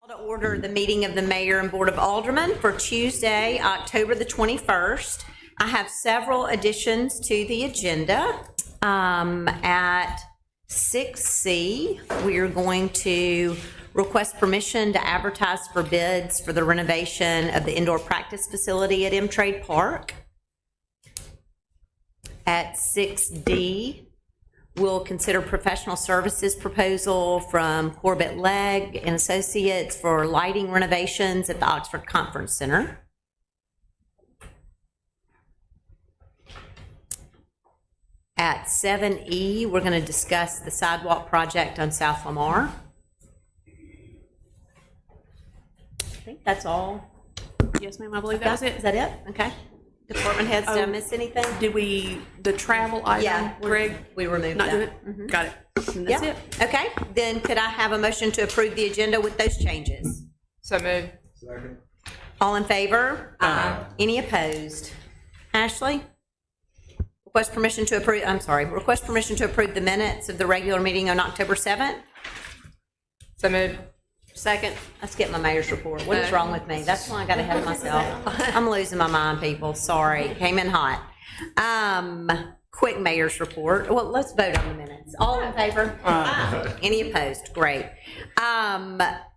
To order the meeting of the Mayor and Board of Aldermen for Tuesday, October the 21st. I have several additions to the agenda. At 6C, we are going to request permission to advertise for bids for the renovation of the indoor practice facility at M Trade Park. At 6D, we'll consider professional services proposal from Corbett Legg and Associates for lighting renovations at the Oxford Conference Center. At 7E, we're going to discuss the sidewalk project on South Lamar. I think that's all. Yes, ma'am, I believe that was it. Is that it? Okay. Department heads, did I miss anything? Did the travel item, Yeah, Greg? we removed Not that. do it? Mhm. Got it. And that's Yep. it. Okay, then could I have a motion to approve the agenda with those changes? So moved. Second. All in favor? Aye. Any opposed? Ashley? Request permission to approve the minutes of the regular meeting on October 7th. So moved. Second. I skipped my mayor's report. What is wrong with me? That's why I got ahead of myself. I'm losing my mind, people. Sorry. Came in hot. Quick mayor's report. Well, let's vote on the minutes. All in favor? Aye. Any opposed? Great.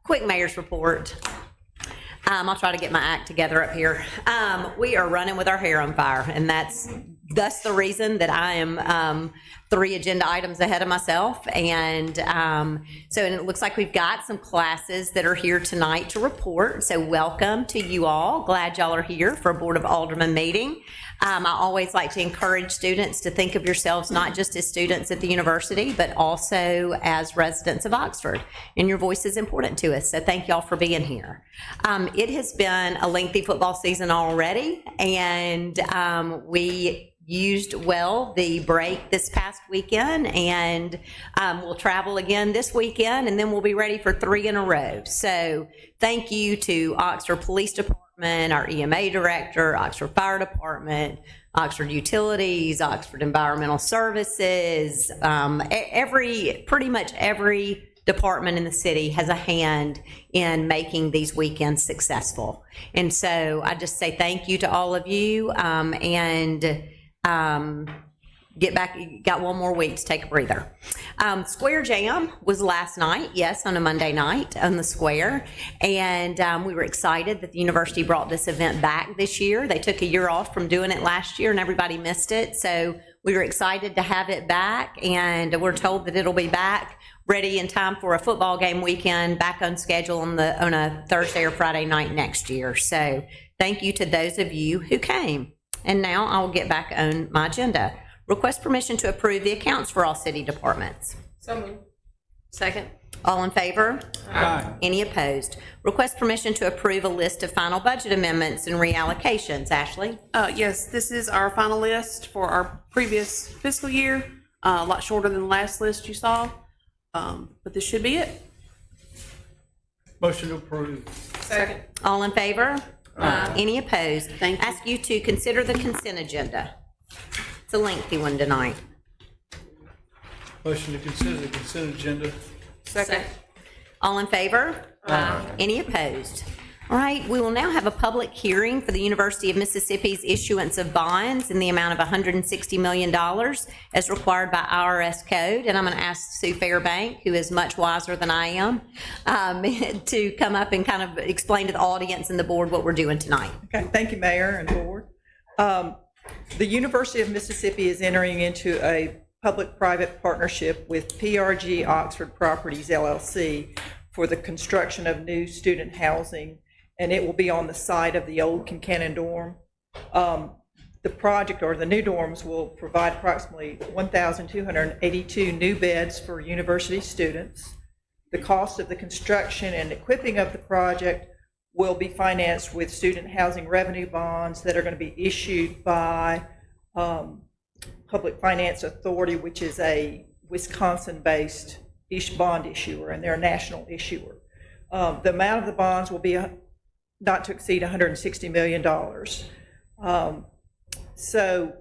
Quick mayor's report. I'll try to get my act together up here. We are running with our hair on fire, and that's the reason that I am 3 agenda items ahead of myself. And and it looks like we've got some classes that are here tonight to report. So welcome to you all. Glad y'all are here for a Board of Aldermen meeting. I always like to encourage students to think of yourselves not just as students at the university, but also as residents of Oxford. And your voice is important to us, so thank y'all for being here. It has been a lengthy football season already, and we used well the break this past weekend, and we'll travel again this weekend, and then we'll be ready for 3 in a row. So thank you to Oxford Police Department, our EMA director, Oxford Fire Department, Oxford Utilities, Oxford Environmental Services. Pretty much every department in the city has a hand in making these weekends successful. And so I just say thank you to all of you, get back, you got one more week to take a breather. Square Jam was last night, yes, on a Monday night on the square. And we were excited that the university brought this event back this year. They took a year off from doing it last year and everybody missed it. So we were excited to have it back, and we're told that it'll be back ready in time for a football game weekend, back on schedule on a Thursday or Friday night next year. So thank you to those of you who came. And now I will get back on my agenda. Request permission to approve the accounts for all city departments. So moved. Second. All in favor? Aye. Any opposed? Request permission to approve a list of final budget amendments and reallocations. Ashley? Yes, this is our final list for our previous fiscal year. A lot shorter than the last list you saw, but this should be it. Motion to approve. Second. All in favor? Any opposed? Thank you. Ask you to consider the consent agenda. It's a lengthy one tonight. Motion to consider the consent agenda. Second. All in favor? Any opposed? All right, we will now have a public hearing for the University of Mississippi's issuance of bonds in the amount of $160 million as required by IRS code. And I'm going to ask Sue Fairbank, who is much wiser than I am, to come up and kind of explain to the audience and the board what we're doing tonight. Okay, thank you, Mayor and Board. The University of Mississippi is entering into a public-private partnership with PRG Oxford Properties LLC for the construction of new student housing, and it will be on the site of the old Kincannon dorm. The project, or the new dorms, will provide approximately 1,282 new beds for university students. The cost of the construction and equipping of the project will be financed with student housing revenue bonds that are going to be issued by Public Finance Authority, which is a Wisconsin-based bond issuer, and they're a national issuer. The amount of the bonds will be not to exceed $160 million. So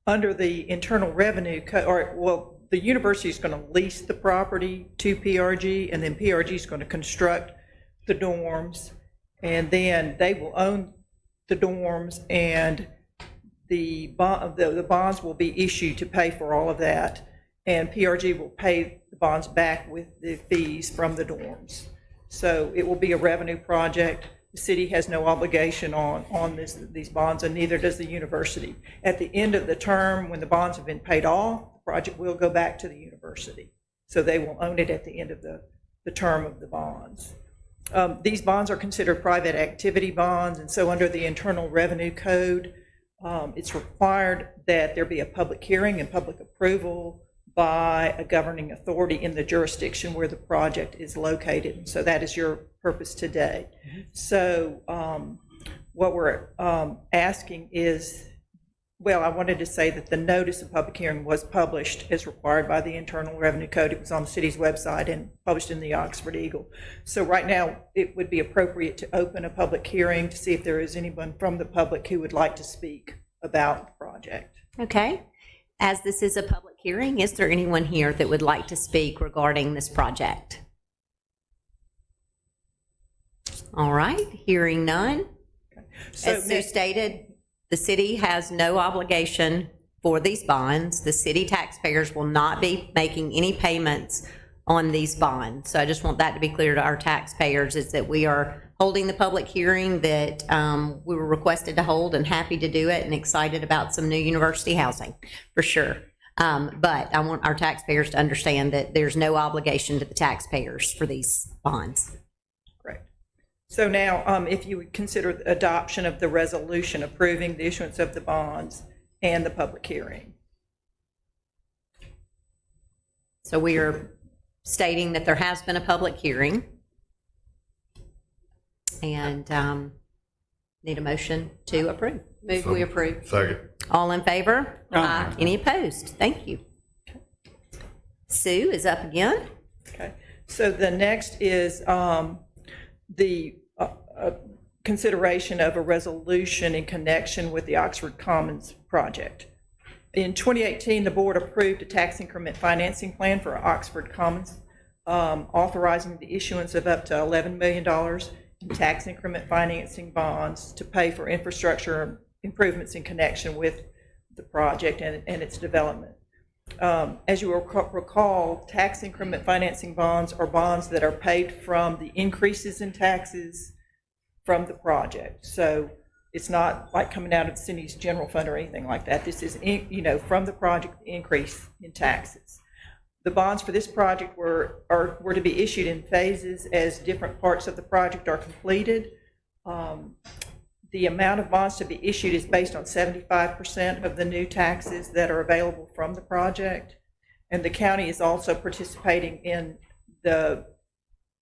under the Internal Revenue Code, the university is going to lease the property to PRG, and then PRG is going to construct the dorms, and then they will own the dorms, and the bonds will be issued to pay for all of that, and PRG will pay the bonds back with the fees from the dorms. So it will be a revenue project. The city has no obligation on these bonds, and neither does the university. At the end of the term, when the bonds have been paid off, the project will go back to the university. So they will own it at the end of the term of the bonds. These bonds are considered private activity bonds, and so under the Internal Revenue Code, it's required that there be a public hearing and public approval by a governing authority in the jurisdiction where the project is located. And so that is your purpose today. So what we're asking is, well, I wanted to say that the notice of public hearing was published as required by the Internal Revenue Code. It was on the city's website and published in the Oxford Eagle. So right now, it would be appropriate to open a public hearing to see if there is anyone from the public who would like to speak about the project. Okay. As this is a public hearing, is there anyone here that would like to speak regarding this project? All right, hearing none. So As Sue stated, the city has no obligation for these bonds. The city taxpayers will not be making any payments on these bonds. So I just want that to be clear to our taxpayers, is that we are holding the public hearing that we were requested to hold, and happy to do it, and excited about some new university housing, for sure. But I want our taxpayers to understand that there's no obligation to the taxpayers for these bonds. Correct. So now, if you would consider the adoption of the resolution approving the issuance of the bonds and the public hearing. So we are stating that there has been a public hearing, and need a motion to approve. Move we approve. Second. All in favor? Aye. Any opposed? Thank you. Sue is up again. Okay. So the next is the consideration of a resolution in connection with the Oxford Commons project. In 2018, the board approved a tax increment financing plan for Oxford Commons, authorizing the issuance of up to $11 million in tax increment financing bonds to pay for infrastructure improvements in connection with the project and its development. As you will recall, tax increment financing bonds are bonds that are paid from the increases in taxes from the project. So it's not like coming out of the city's general fund or anything like that. This is, from the project increase in taxes. The bonds for this project were to be issued in phases as different parts of the project are completed. The amount of bonds to be issued is based on 75% of the new taxes that are available from the project. And the county is also participating in the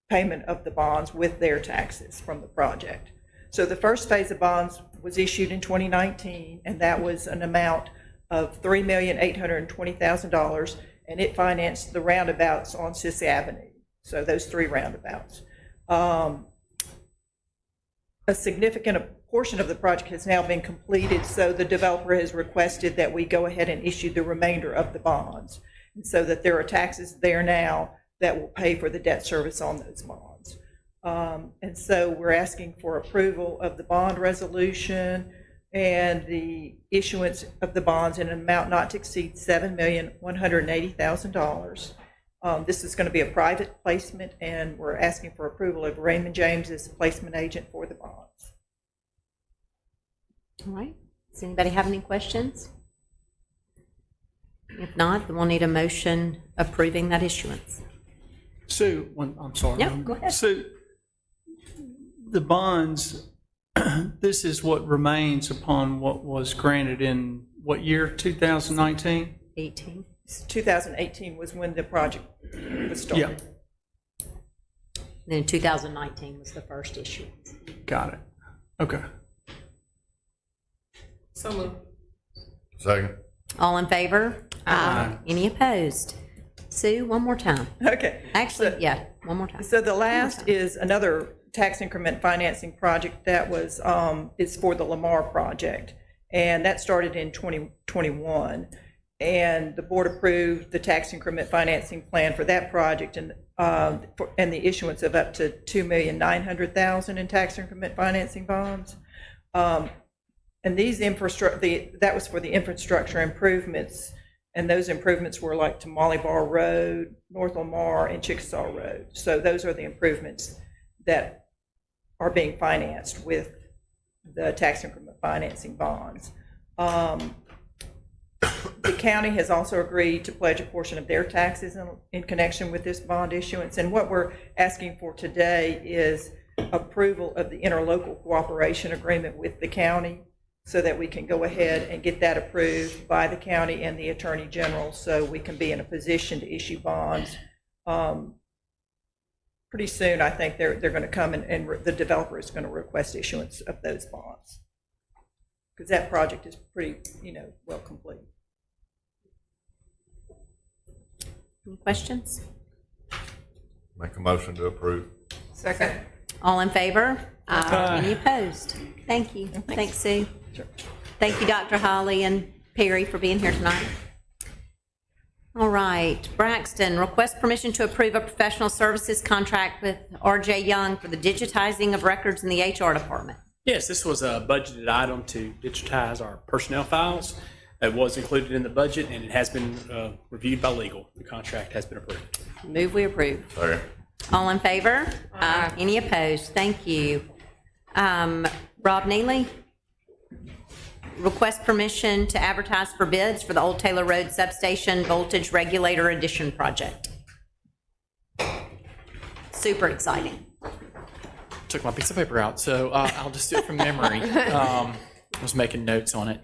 payment of the bonds with their taxes from the project. So the first phase of bonds was issued in 2019, and that was an amount of $3,820,000, and it financed the roundabouts on 6th Avenue. So those 3 roundabouts. A significant portion of the project has now been completed, so the developer has requested that we go ahead and issue the remainder of the bonds, and so that there are taxes there now that will pay for the debt service on those bonds. And so we're asking for approval of the bond resolution and the issuance of the bonds in an amount not to exceed $7,180,000. This is going to be a private placement, and we're asking for approval of Raymond James as the placement agent for the bonds. All right. Does anybody have any questions? If not, then we'll need a motion approving that issuance. Sue, I'm sorry. Yeah, go ahead. Sue, the bonds, this is what remains upon what was granted in what year, 2019? 18. 2018 was when the project was started. Yeah. Then 2019 was the first issue. Got it. Okay. So moved. Second. All in favor? Aye. Any opposed? Sue, one more time. Okay. Actually, yeah, one more time. So the last is another tax increment financing project that was, is for the Lamar project. And that started in 2021. And the board approved the tax increment financing plan for that project and the issuance of up to $2,900,000 in tax increment financing bonds. And these that was for the infrastructure improvements, and those improvements were like to Molly Bar Road, North Lamar, and Chickasaw Road. So those are the improvements that are being financed with the tax increment financing bonds. The county has also agreed to pledge a portion of their taxes in connection with this bond issuance. And what we're asking for today is approval of the interlocal cooperation agreement with the county so that we can go ahead and get that approved by the county and the Attorney General so we can be in a position to issue bonds. Pretty soon, I think they're going to come and the developer is going to request issuance of those bonds because that project is pretty, well complete. Any questions? Make a motion to approve. Second. All in favor? Aye. Any opposed? Thank you. Thanks, Sue. Thank you, Dr. Holly and Perry, for being here tonight. All right, Braxton, request permission to approve a professional services contract with RJ Young for the digitizing of records in the HR department. Yes, this was a budgeted item to digitize our personnel files. It was included in the budget, and it has been reviewed by legal. The contract has been approved. Move we approve. Second. All in favor? Aye. Any opposed? Thank you. Rob Neely, request permission to advertise for bids for the Old Taylor Road Substation Voltage Regulator Addition Project. Super exciting. Took my piece of paper out, so I'll just do it from memory. I was making notes on it.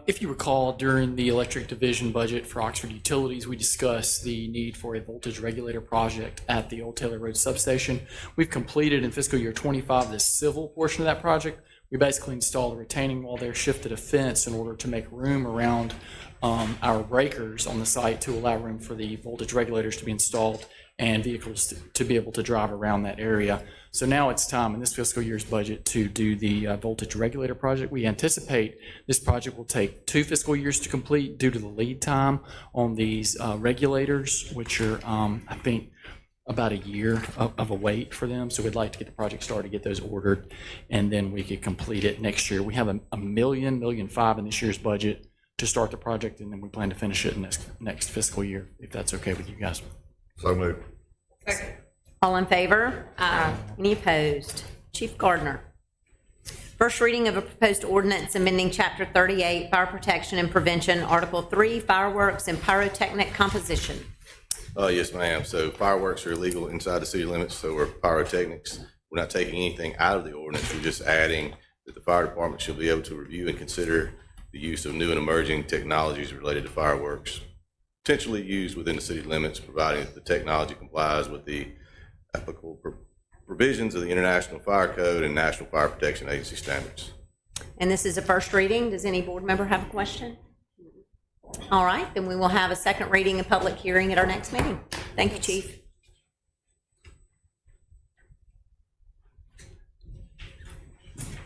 If you recall, during the electric division budget for Oxford Utilities, we discussed the need for a voltage regulator project at the Old Taylor Road substation. We've completed in fiscal year 25 the civil portion of that project. We basically installed a retaining wall there, shifted a fence in order to make room around our breakers on the site to allow room for the voltage regulators to be installed and vehicles to be able to drive around that area. So now it's time in this fiscal year's budget to do the voltage regulator project. We anticipate this project will take 2 fiscal years to complete due to the lead time on these regulators, which are, I think, about a year of a wait for them. So we'd like to get the project started, get those ordered, and then we could complete it next year. We have $1.5 million in this year's budget to start the project, and then we plan to finish it next fiscal year, if that's okay with you guys. So moved. Second. All in favor? Aye. Any opposed? Chief Gardner. First reading of a proposed ordinance amending Chapter 38, Fire Protection and Prevention, Article 3, Fireworks and Pyrotechnic Composition. Yes, ma'am. So fireworks are illegal inside the city limits, so are pyrotechnics. We're not taking anything out of the ordinance. We're just adding that the fire department shall be able to review and consider the use of new and emerging technologies related to fireworks, potentially used within the city limits, providing that the technology complies with the applicable provisions of the International Fire Code and National Fire Protection Agency standards. And this is a first reading. Does any board member have a question? All right, then we will have a second reading and public hearing at our next meeting. Thank you, Chief.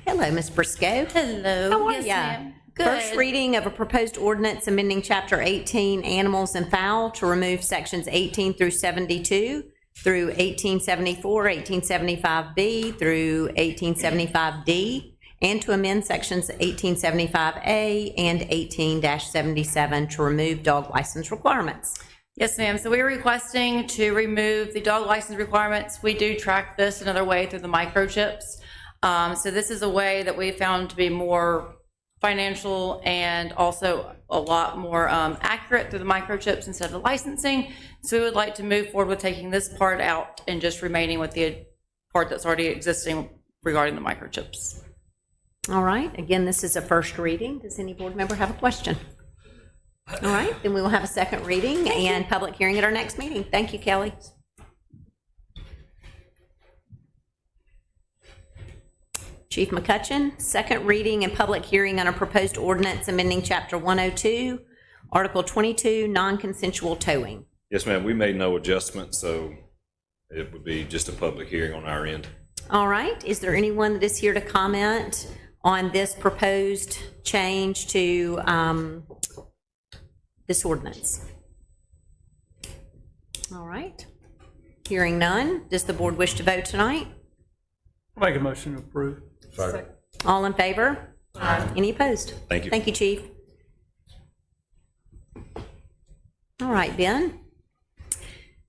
Hello, Ms. Briscoe. Hello. How are Yes, ya? ma'am. Good. First reading of a proposed ordinance amending Chapter 18, Animals and Fowl, to remove sections 18 through 72 through 1874, 1875B through 1875D, and to amend sections 1875A and 18-77 to remove dog license requirements. Yes, ma'am. So we're requesting to remove the dog license requirements. We do track this another way through the microchips. So this is a way that we found to be more financial and also a lot more accurate through the microchips instead of licensing. So we would like to move forward with taking this part out and just remaining with the part that's already existing regarding the microchips. All right, again, this is a first reading. Does any board member have a question? All right, then we will have a second reading and public hearing at our next meeting. Thank you, Kelly. Chief McCutcheon, second reading and public hearing on a proposed ordinance amending Chapter 102, Article 22, non-consensual towing. Yes, ma'am. We made no adjustment, so it would be just a public hearing on our end. All right, is there anyone that is here to comment on this proposed change to this ordinance? All right. Hearing none, does the board wish to vote tonight? Make a motion to approve. All in favor? Any opposed? Thank you. Thank you, Chief. All right, Ben.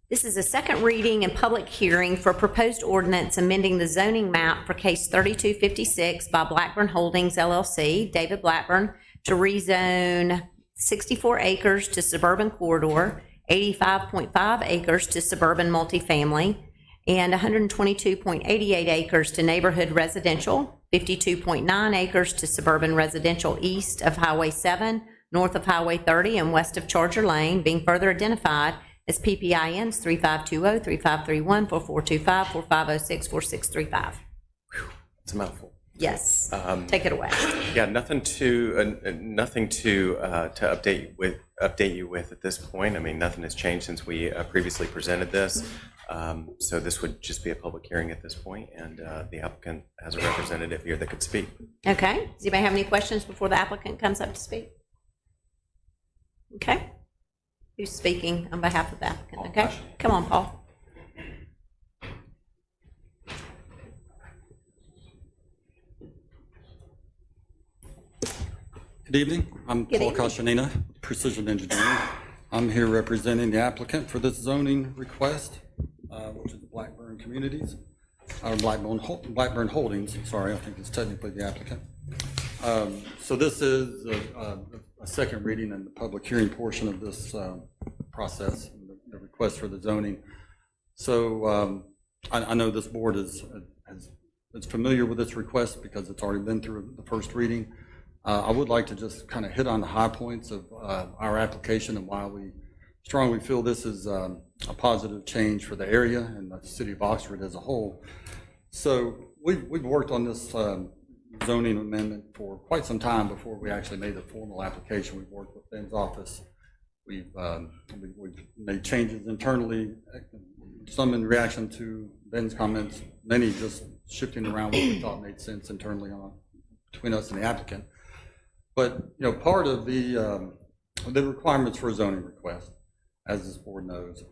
This is a second reading and public hearing for proposed ordinance amending the zoning map for case 3256 by Blackburn Holdings LLC, David Blackburn, to rezone 64 acres to suburban corridor, 85.5 acres to suburban multifamily, and 122.88 acres to neighborhood residential, 52.9 acres to suburban residential east of Highway 7, north of Highway 30, and west of Charger Lane, being further identified as PPINs 3520, 3531, 4425, 4506, 4635. It's a mouthful. Yes, take it away. Yeah, nothing to update you with at this point. I mean, nothing has changed since we previously presented this. So this would just be a public hearing at this point, and the applicant has a representative here that could speak. Okay, does anybody have any questions before the applicant comes up to speak? Okay. Who's speaking on behalf of the applicant? Okay, come on, Paul. Good evening. I'm Good Paul evening. Koshanina, Precision Engineering. I'm here representing the applicant for this zoning request, which is Blackburn Communities, or Blackburn Holdings, sorry, I think it's technically the applicant. So this is a second reading and the public hearing portion of this process, the request for the zoning. So I know this board is familiar with this request because it's already been through the first reading. I would like to just kind of hit on the high points of our application and why we strongly feel this is a positive change for the area and the city of Oxford as a whole. So we've worked on this zoning amendment for quite some time before we actually made the formal application. We've worked with Ben's office. We've made changes internally, some in reaction to Ben's comments, many just shifting around what we thought made sense internally between us and the applicant. But, you know, part of the requirements for a zoning request, as this board knows,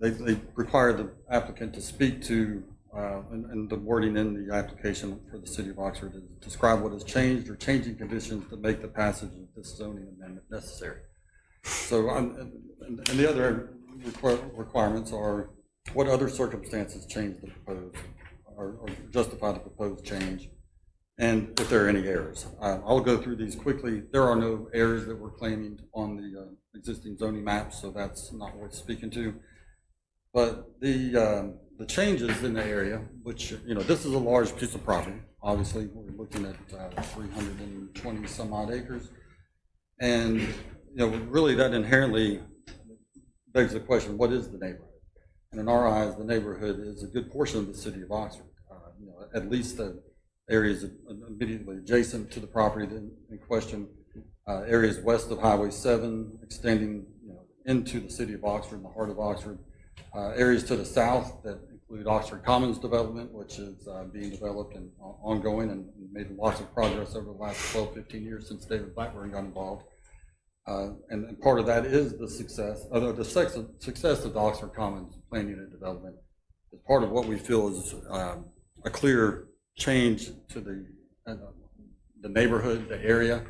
they require the applicant to speak to, and the wording in the application for the city of Oxford is describe what has changed or changing conditions that make the passage of this zoning amendment necessary. So, and the other requirements are what other circumstances change the proposed or justify the proposed change, and if there are any errors. I'll go through these quickly. There are no errors that we're claiming on the existing zoning maps, so that's not worth speaking to. But the changes in the area, which, you know, this is a large piece of property. Obviously, we're looking at 320 some odd acres. And, you know, really that inherently begs the question, what is the neighborhood? And in our eyes, the neighborhood is a good portion of the city of Oxford. You know, at least the areas immediately adjacent to the property in question, areas west of Highway 7, extending, you know, into the city of Oxford, in the heart of Oxford, areas to the south that include Oxford Commons development, which is being developed and ongoing and made lots of progress over the last 12, 15 years since David Blackburn got involved. And part of that is the success of the Oxford Commons plan unit development. As part of what we feel is a clear change to the neighborhood, the area.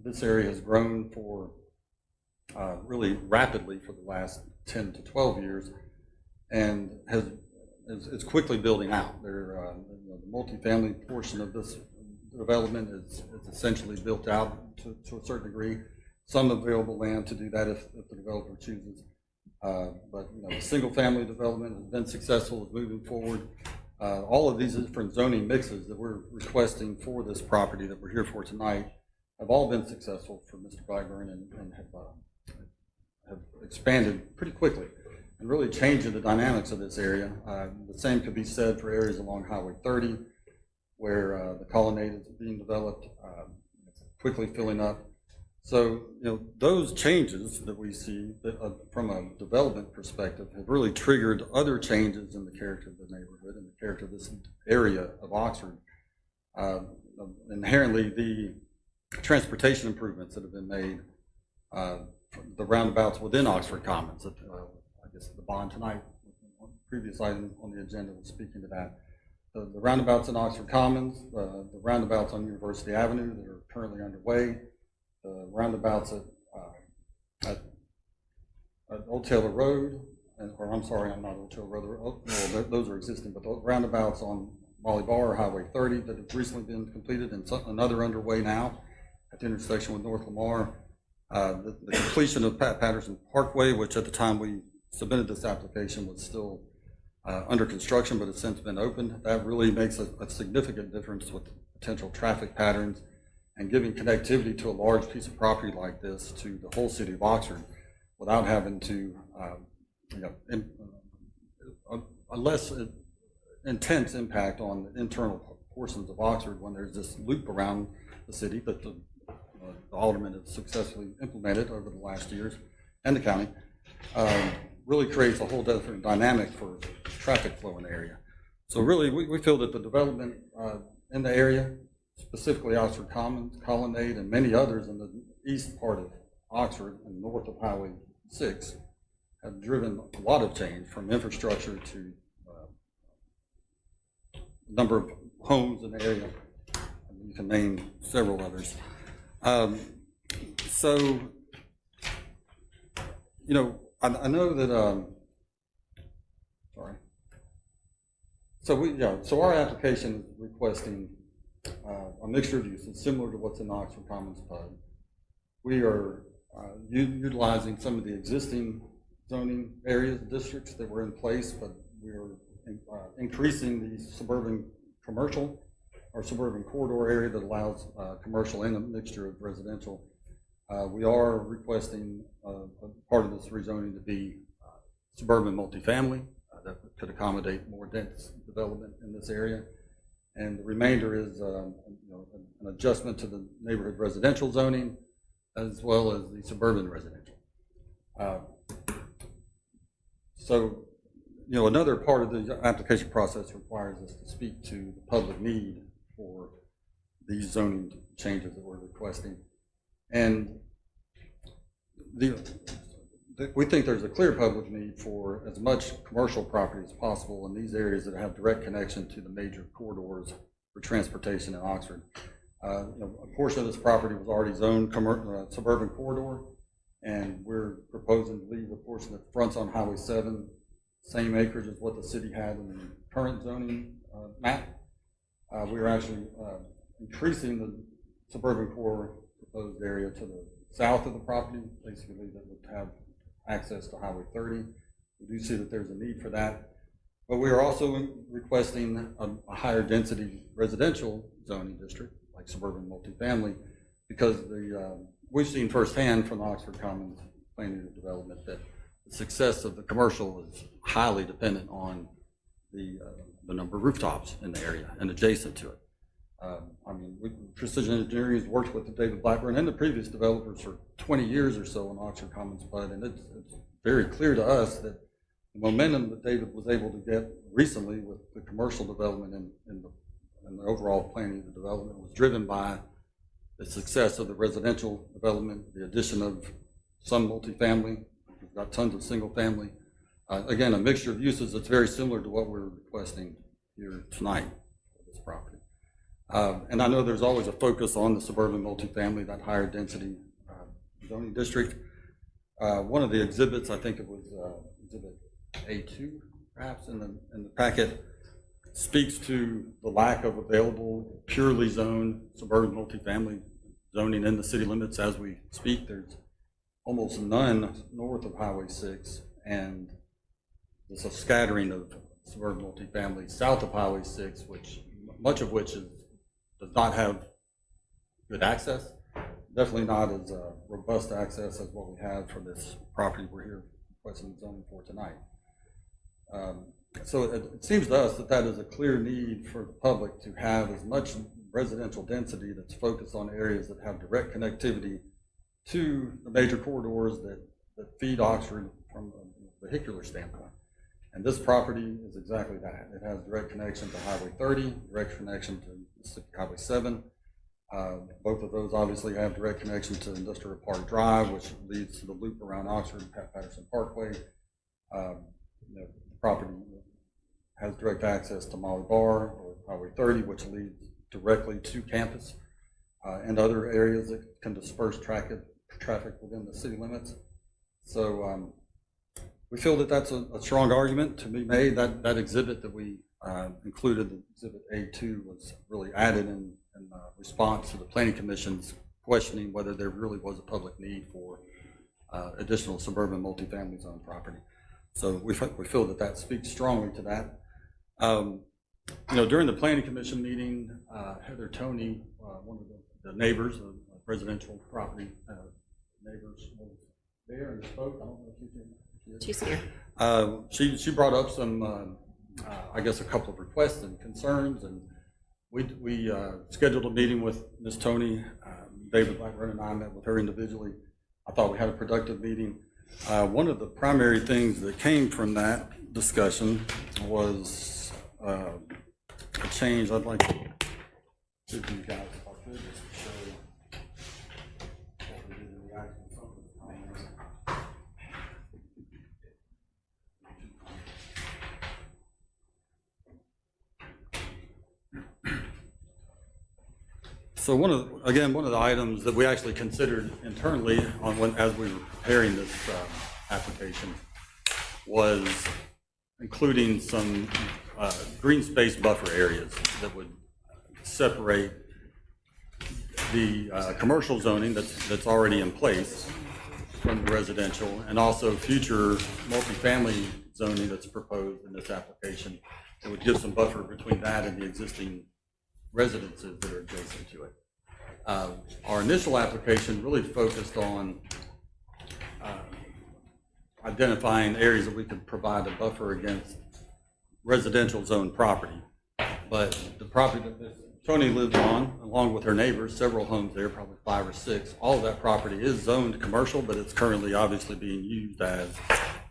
This area has grown for really rapidly for the last 10 to 12 years, and is quickly building out. The multifamily portion of this development is essentially built out to a certain degree. Some available land to do that if the developer chooses. But, you know, the single family development has been successful, is moving forward. All of these different zoning mixes that we're requesting for this property that we're here for tonight have all been successful for Mr. Blackburn and have expanded pretty quickly and really changing the dynamics of this area. The same could be said for areas along Highway 30 where the colonnade is being developed, quickly filling up. So, you know, those changes that we see that, from a development perspective have really triggered other changes in the character of the neighborhood and the character of this area of Oxford. Inherently, the transportation improvements that have been made the roundabouts within Oxford Commons. I guess the bond tonight, previous item on the agenda was speaking to that. The roundabouts in Oxford Commons, the roundabouts on University Avenue that are currently underway, the roundabouts at Old Taylor Road, or I'm sorry, I'm not Old Taylor Road, those are existing, but the roundabouts on Molly Bar, Highway 30 that have recently been completed, and another underway now at the intersection with North Lamar. The completion of Pat Patterson Parkway, which at the time we submitted this application was still under construction, but has since been opened. That really makes a significant difference with potential traffic patterns and giving connectivity to a large piece of property like this to the whole city of Oxford without having to, a less intense impact on the internal portions of Oxford when there's this loop around the city that the Aldermen have successfully implemented over the last years, and the county, really creates a whole different dynamic for traffic flow in the area. So really, we feel that the development in the area, specifically Oxford Commons, Colonnade, and many others in the east part of Oxford and north of Highway 6, have driven a lot of change from infrastructure to number of homes in the area. You can name several others. So, you know, I know that, sorry. So our application is requesting a mixture of uses similar to what's in Oxford Commons PUD. We are utilizing some of the existing zoning areas, districts that were in place, but we are increasing the suburban commercial or suburban corridor area that allows commercial and a mixture of residential. We are requesting part of this rezoning to be suburban multifamily that could accommodate more dense development in this area. And the remainder is an adjustment to the neighborhood residential zoning as well as the suburban residential. So, you know, another part of the application process requires us to speak to the public need for these zoning changes that we're requesting. And we think there's a clear public need for as much commercial property as possible in these areas that have direct connection to the major corridors for transportation in Oxford. A portion of this property was already zoned suburban corridor, and we're proposing to leave a portion that fronts on Highway 7, same acreage as what the city had in the current zoning map. We're actually increasing the suburban core proposed area to the south of the property, basically that would have access to Highway 30. We do see that there's a need for that. But we are also requesting a higher density residential zoning district, like suburban multifamily, because we've seen firsthand from the Oxford Commons planning and development that the success of the commercial is highly dependent on the number of rooftops in the area and adjacent to it. Precision Engineering has worked with the David Blackburn and the previous developers for 20 years or so on Oxford Commons PUD, and it's very clear to us that the momentum that David was able to get recently with the commercial development and the overall planning of the development was driven by the success of the residential development, the addition of some multifamily. We've got tons of single family. Again, a mixture of uses that's very similar to what we're requesting here tonight for this property. And I know there's always a focus on the suburban multifamily, that higher density zoning district. One of the exhibits, I think it was exhibit A2, perhaps in the packet, speaks to the lack of available purely zoned suburban multifamily zoning in the city limits as we speak. There's almost none north of Highway 6, and there's a scattering of suburban multifamily south of Highway 6, much of which does not have good access, definitely not as robust access as what we have for this property we're here requesting zoning for tonight. So it seems to us that is a clear need for the public to have as much residential density that's focused on areas that have direct connectivity to the major corridors that feed Oxford from a vehicular standpoint. And this property is exactly that. It has direct connection to Highway 30, direct connection to Highway 7. Both of those obviously have direct connection to Industrial Park Drive, which leads to the loop around Oxford and Pat Patterson Parkway. The property has direct access to Molly Bar or Highway 30, which leads directly to campus and other areas that can disperse traffic within the city limits. So we feel that that's a strong argument to be made. That exhibit that we included, Exhibit A2, was really added in response to the Planning Commission's questioning whether there really was a public need for additional suburban multifamily zone property. So we feel that speaks strongly to that. During the Planning Commission meeting, Heather Toney, one of the neighbors, residential property neighbors, was there and spoke. I don't know if She's here. She brought up some, I guess, a couple of requests and concerns, and we scheduled a meeting with Ms. Toney. David Blackburn and I met with her individually. I thought we had a productive meeting. One of the primary things that came from that discussion was a change. I'd like to give you guys, if I could, just to show what we did in the actual conference comments. So one of the items that we actually considered internally as we were preparing this application was including some green space buffer areas that would separate the commercial zoning that's already in place from the residential, and also future multifamily zoning that's proposed in this application. It would give some buffer between that and the existing residences that are adjacent to it. Our initial application really focused on identifying areas that we could provide a buffer against residential zone property. But the property that Tony lives on, along with her neighbors, several homes there, probably 5 or 6, all of that property is zoned commercial, but it's currently obviously being used as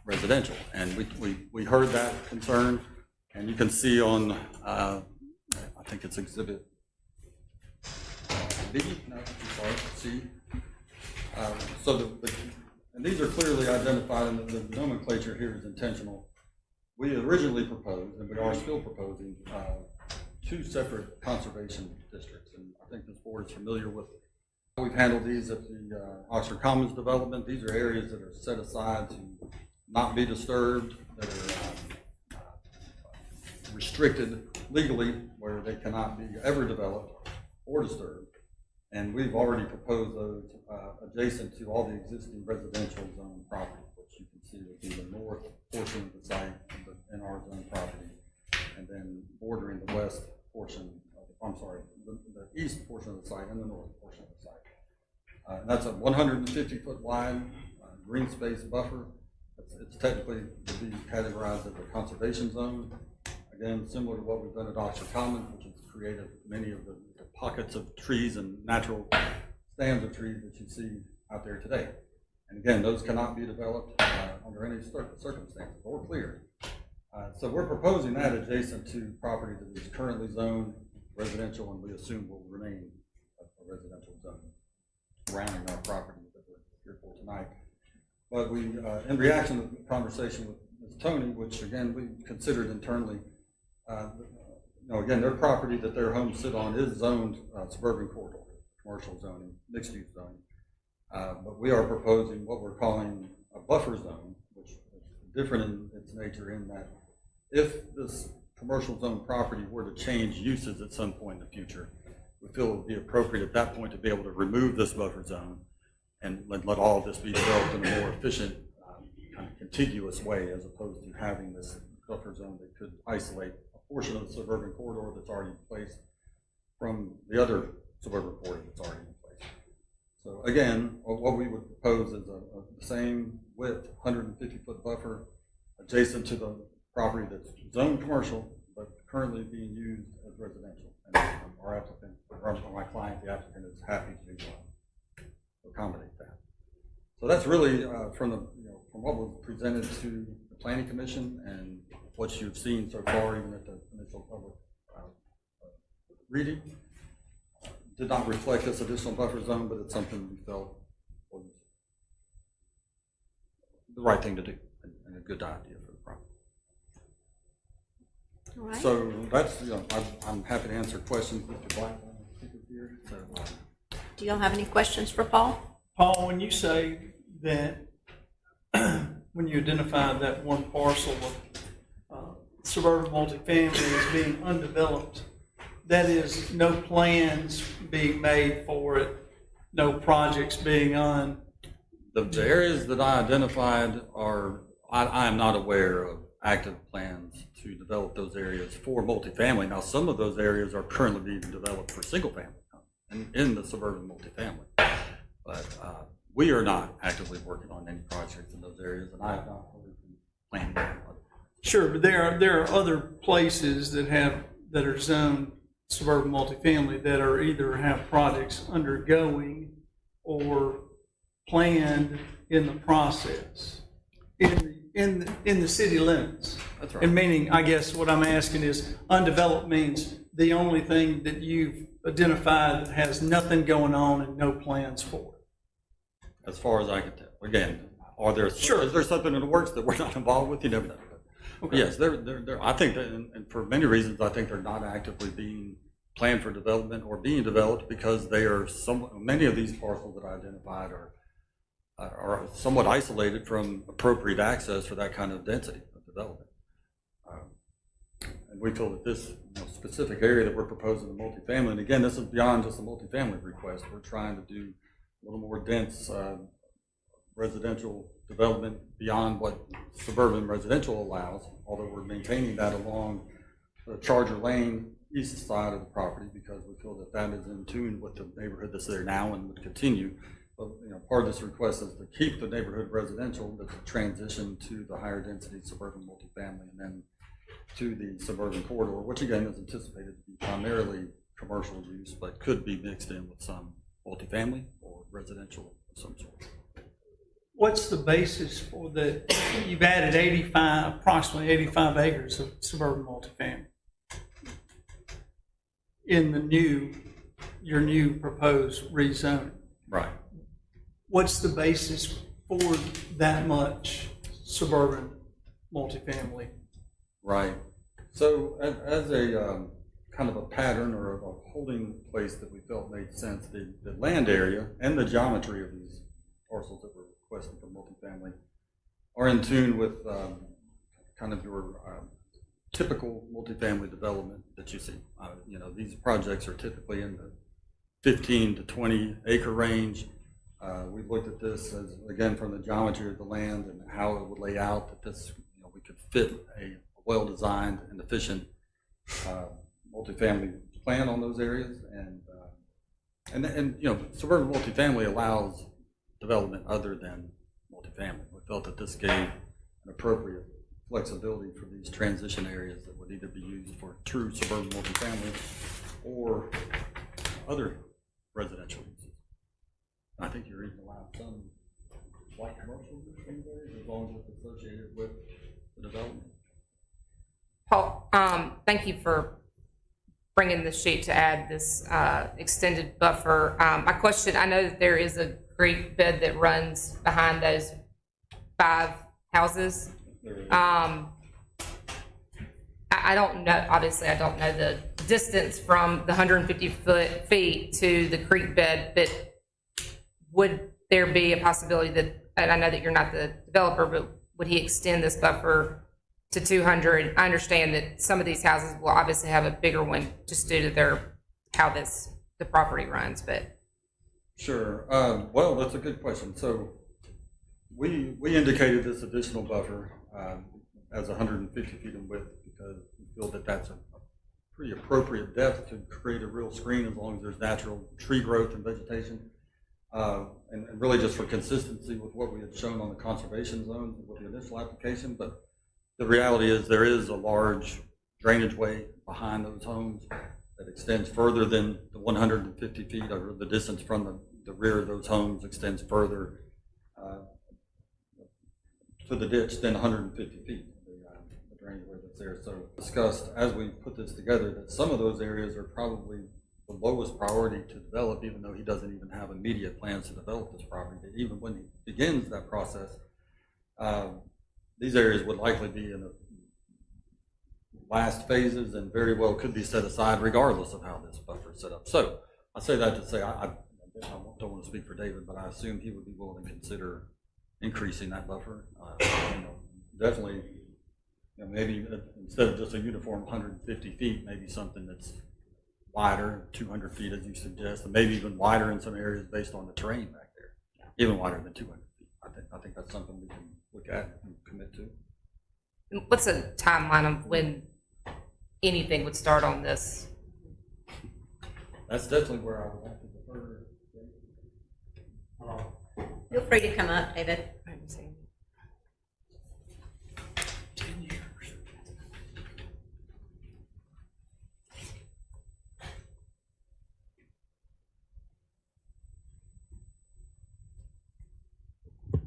residential. And we heard that concern, and you can see on I think it's Exhibit B, no, I'm sorry, C. And these are clearly identified, and the nomenclature here is intentional. We originally proposed, and we are still proposing, 2 separate conservation districts. And I think this board is familiar with how we've handled these at the Oxford Commons development. These are areas that are set aside to not be disturbed, that are restricted legally, where they cannot be ever developed or disturbed. And we've already proposed those adjacent to all the existing residential zone property, which you can see would be the north portion of the site in our zone property, and then bordering the west portion of, the east portion of the site and the north portion of the site. And that's a 150-foot wide green space buffer. It's technically to be categorized as a conservation zone. Again, similar to what we've done at Oxford Commons, which has created many of the pockets of trees and natural stands of trees that you see out there today. And again, those cannot be developed under any circumstances or cleared. So we're proposing that adjacent to property that is currently zoned residential, and we assume will remain a residential zone surrounding our property that we're here for tonight. But we, in reaction to the conversation with Ms. Toney, which again we considered internally, again, their property that their homes sit on is zoned suburban corridor, commercial zoning, mixed use zoning. But we are proposing what we're calling a buffer zone, which is different in its nature in that if this commercial zone property were to change uses at some point in the future, we feel it would be appropriate at that point to be able to remove this buffer zone and let all of this be developed in a more efficient, kind of contiguous way, as opposed to having this buffer zone that could isolate a portion of the suburban corridor that's already in place from the other suburban corridor that's already in place. So again, what we would propose is a same width, 150-foot buffer adjacent to the property that's zoned commercial, but currently being used as residential. And our applicant, or my client, the applicant, is happy to accommodate that. So that's really from what was presented to the Planning Commission and what you've seen so far, even at the initial public reading. did not reflect this additional buffer zone, but it's something we felt was the right thing to do and a good idea for the property. All right. So that's, I'm happy to answer questions with the black here. So, Do y'all have any questions for Paul? Paul, when you say that, when you identify that one parcel of suburban multifamily as being undeveloped, that is no plans being made for it, no projects being on? the areas that I identified are, I am not aware of active plans to develop those areas for multifamily. Now, some of those areas are currently being developed for single family in the suburban multifamily. But we are not actively working on any projects in those areas, and I have not heard from planning. Sure, but there are other places that are zoned suburban multifamily that are either have projects undergoing or planned in the process in the city limits. That's right. And meaning, I guess what I'm asking is, undeveloped means the only thing that you've identified that has nothing going on and no plans for it. As far as I can tell. Again, Sure. Is there something in the works that we're not involved with? You never know. Okay. Yes, I think that, and for many reasons, I think they're not actively being planned for development or being developed because they are many of these parcels that I identified are somewhat isolated from appropriate access for that kind of density of development. And we feel that this specific area that we're proposing the multifamily, and again, this is beyond just a multifamily request. We're trying to do a little more dense residential development beyond what suburban residential allows, although we're maintaining that along the Charger Lane east side of the property because we feel that that is in tune with the neighborhood that's there now and would continue. But part of this request is to keep the neighborhood residential, but to transition to the higher density suburban multifamily and then to the suburban corridor, which again is anticipated to be primarily commercial use, but could be mixed in with some multifamily or residential of some sort. What's the basis for you've added approximately 85 acres of suburban multifamily in your new proposed rezoning? Right. What's the basis for that much suburban multifamily? Right. So as a kind of a pattern or a holding place that we felt made sense, the land area and the geometry of these parcels that were requested for multifamily are in tune with kind of your typical multifamily development that you see. These projects are typically in the 15 to 20 acre range. We've looked at this as, again, from the geometry of the land and how it would lay out, that this, we could fit a well-designed and efficient multifamily plan on those areas. And suburban multifamily allows development other than multifamily. We felt that this gave an appropriate flexibility for these transition areas that would either be used for true suburban multifamily or other residential uses. I think you're even allowed some light commercial use in there as long as it's associated with the development. Paul, thank you for bringing the sheet to add this extended buffer. My question, I know that there is a creek bed that runs behind those 5 houses. I don't know, obviously I don't know the distance from the 150 feet to the creek bed, but would there be a possibility that, and I know that you're not the developer, but would he extend this buffer to 200? I understand that some of these houses will obviously have a bigger one just due to how the property runs, but. Sure. Well, that's a good question. So we indicated this additional buffer as 150 feet in width because we feel that that's a pretty appropriate depth to create a real screen as long as there's natural tree growth and vegetation. And really just for consistency with what we had shown on the conservation zones with the initial application. But the reality is there is a large drainage way behind those homes that extends further than the 150 feet, or the distance from the rear of those homes extends further to the ditch than 150 feet, the drainage way that's there. So discussed as we put this together that some of those areas are probably the lowest priority to develop, even though he doesn't even have immediate plans to develop this property. But even when he begins that process, these areas would likely be in the last phases and very well could be set aside regardless of how this buffer is set up. So I say that to say, I don't want to speak for David, but I assume he would be willing to consider increasing that buffer. Definitely, maybe instead of just a uniform 150 feet, maybe something that's wider, 200 feet as you suggest, and maybe even wider in some areas based on the terrain back there, even wider than 200 feet. I think that's something we can look at and commit to. What's a timeline of when anything would start on this? That's definitely where I would have to defer. Feel free to come up, David. 10 years.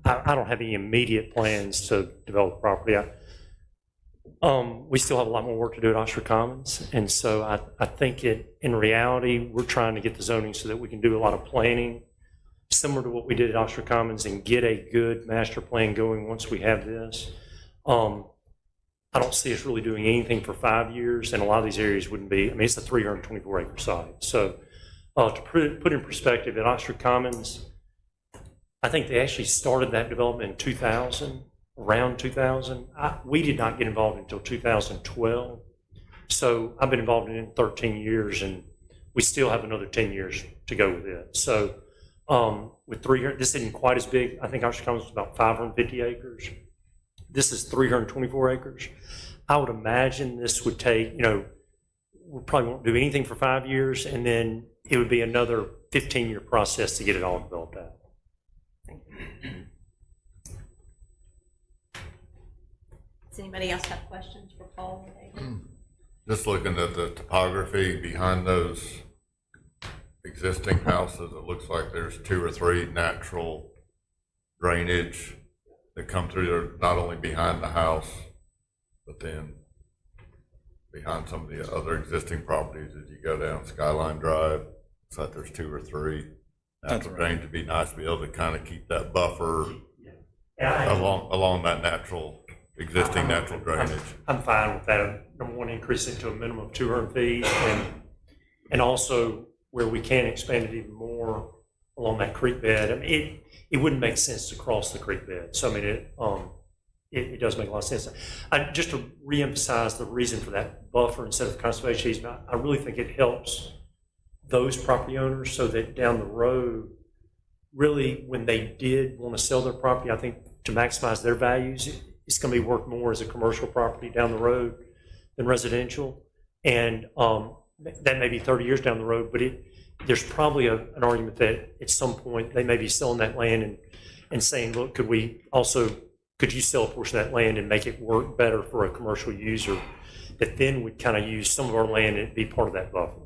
I don't have any immediate plans to develop property. We still have a lot more work to do at Oxford Commons, and so I think in reality, we're trying to get the zoning so that we can do a lot of planning, similar to what we did at Oxford Commons, and get a good master plan going once we have this. I don't see us really doing anything for 5 years, and a lot of these areas wouldn't be. I mean, it's a 324-acre site. So to put in perspective, at Oxford Commons, I think they actually started that development in 2000, around 2000. We did not get involved until 2012. So I've been involved in it 13 years, and we still have another 10 years to go with it. So with 300, this isn't quite as big. I think Oxford Commons is about 550 acres. This is 324 acres. I would imagine this would take, we probably won't do anything for 5 years, and then it would be another 15-year process to get it all developed out. Does anybody else have questions for Paul or David? Just looking at the topography behind those existing houses, it looks like there's 2 or 3 natural drainage that come through there, not only behind the house, but then behind some of the other existing properties as you go down Skyline Drive. Looks like there's 2 or 3 natural drainage. To be nice to be able to kind of keep that buffer along that existing natural drainage. I'm fine with that. Number one, increase it to a minimum of 200 feet, and also where we can expand it even more along that creek bed. I mean, it wouldn't make sense to cross the creek bed. So I mean, it does make a lot of sense. Just to reemphasize the reason for that buffer instead of conservation easement, I really think it helps those property owners so that down the road, really when they did want to sell their property, I think to maximize their values, it's going to be worth more as a commercial property down the road than residential. And that may be 30 years down the road, but there's probably an argument that at some point they may be selling that land and saying, look, could you sell a portion of that land and make it work better for a commercial user that then would kind of use some of our land and be part of that buffer.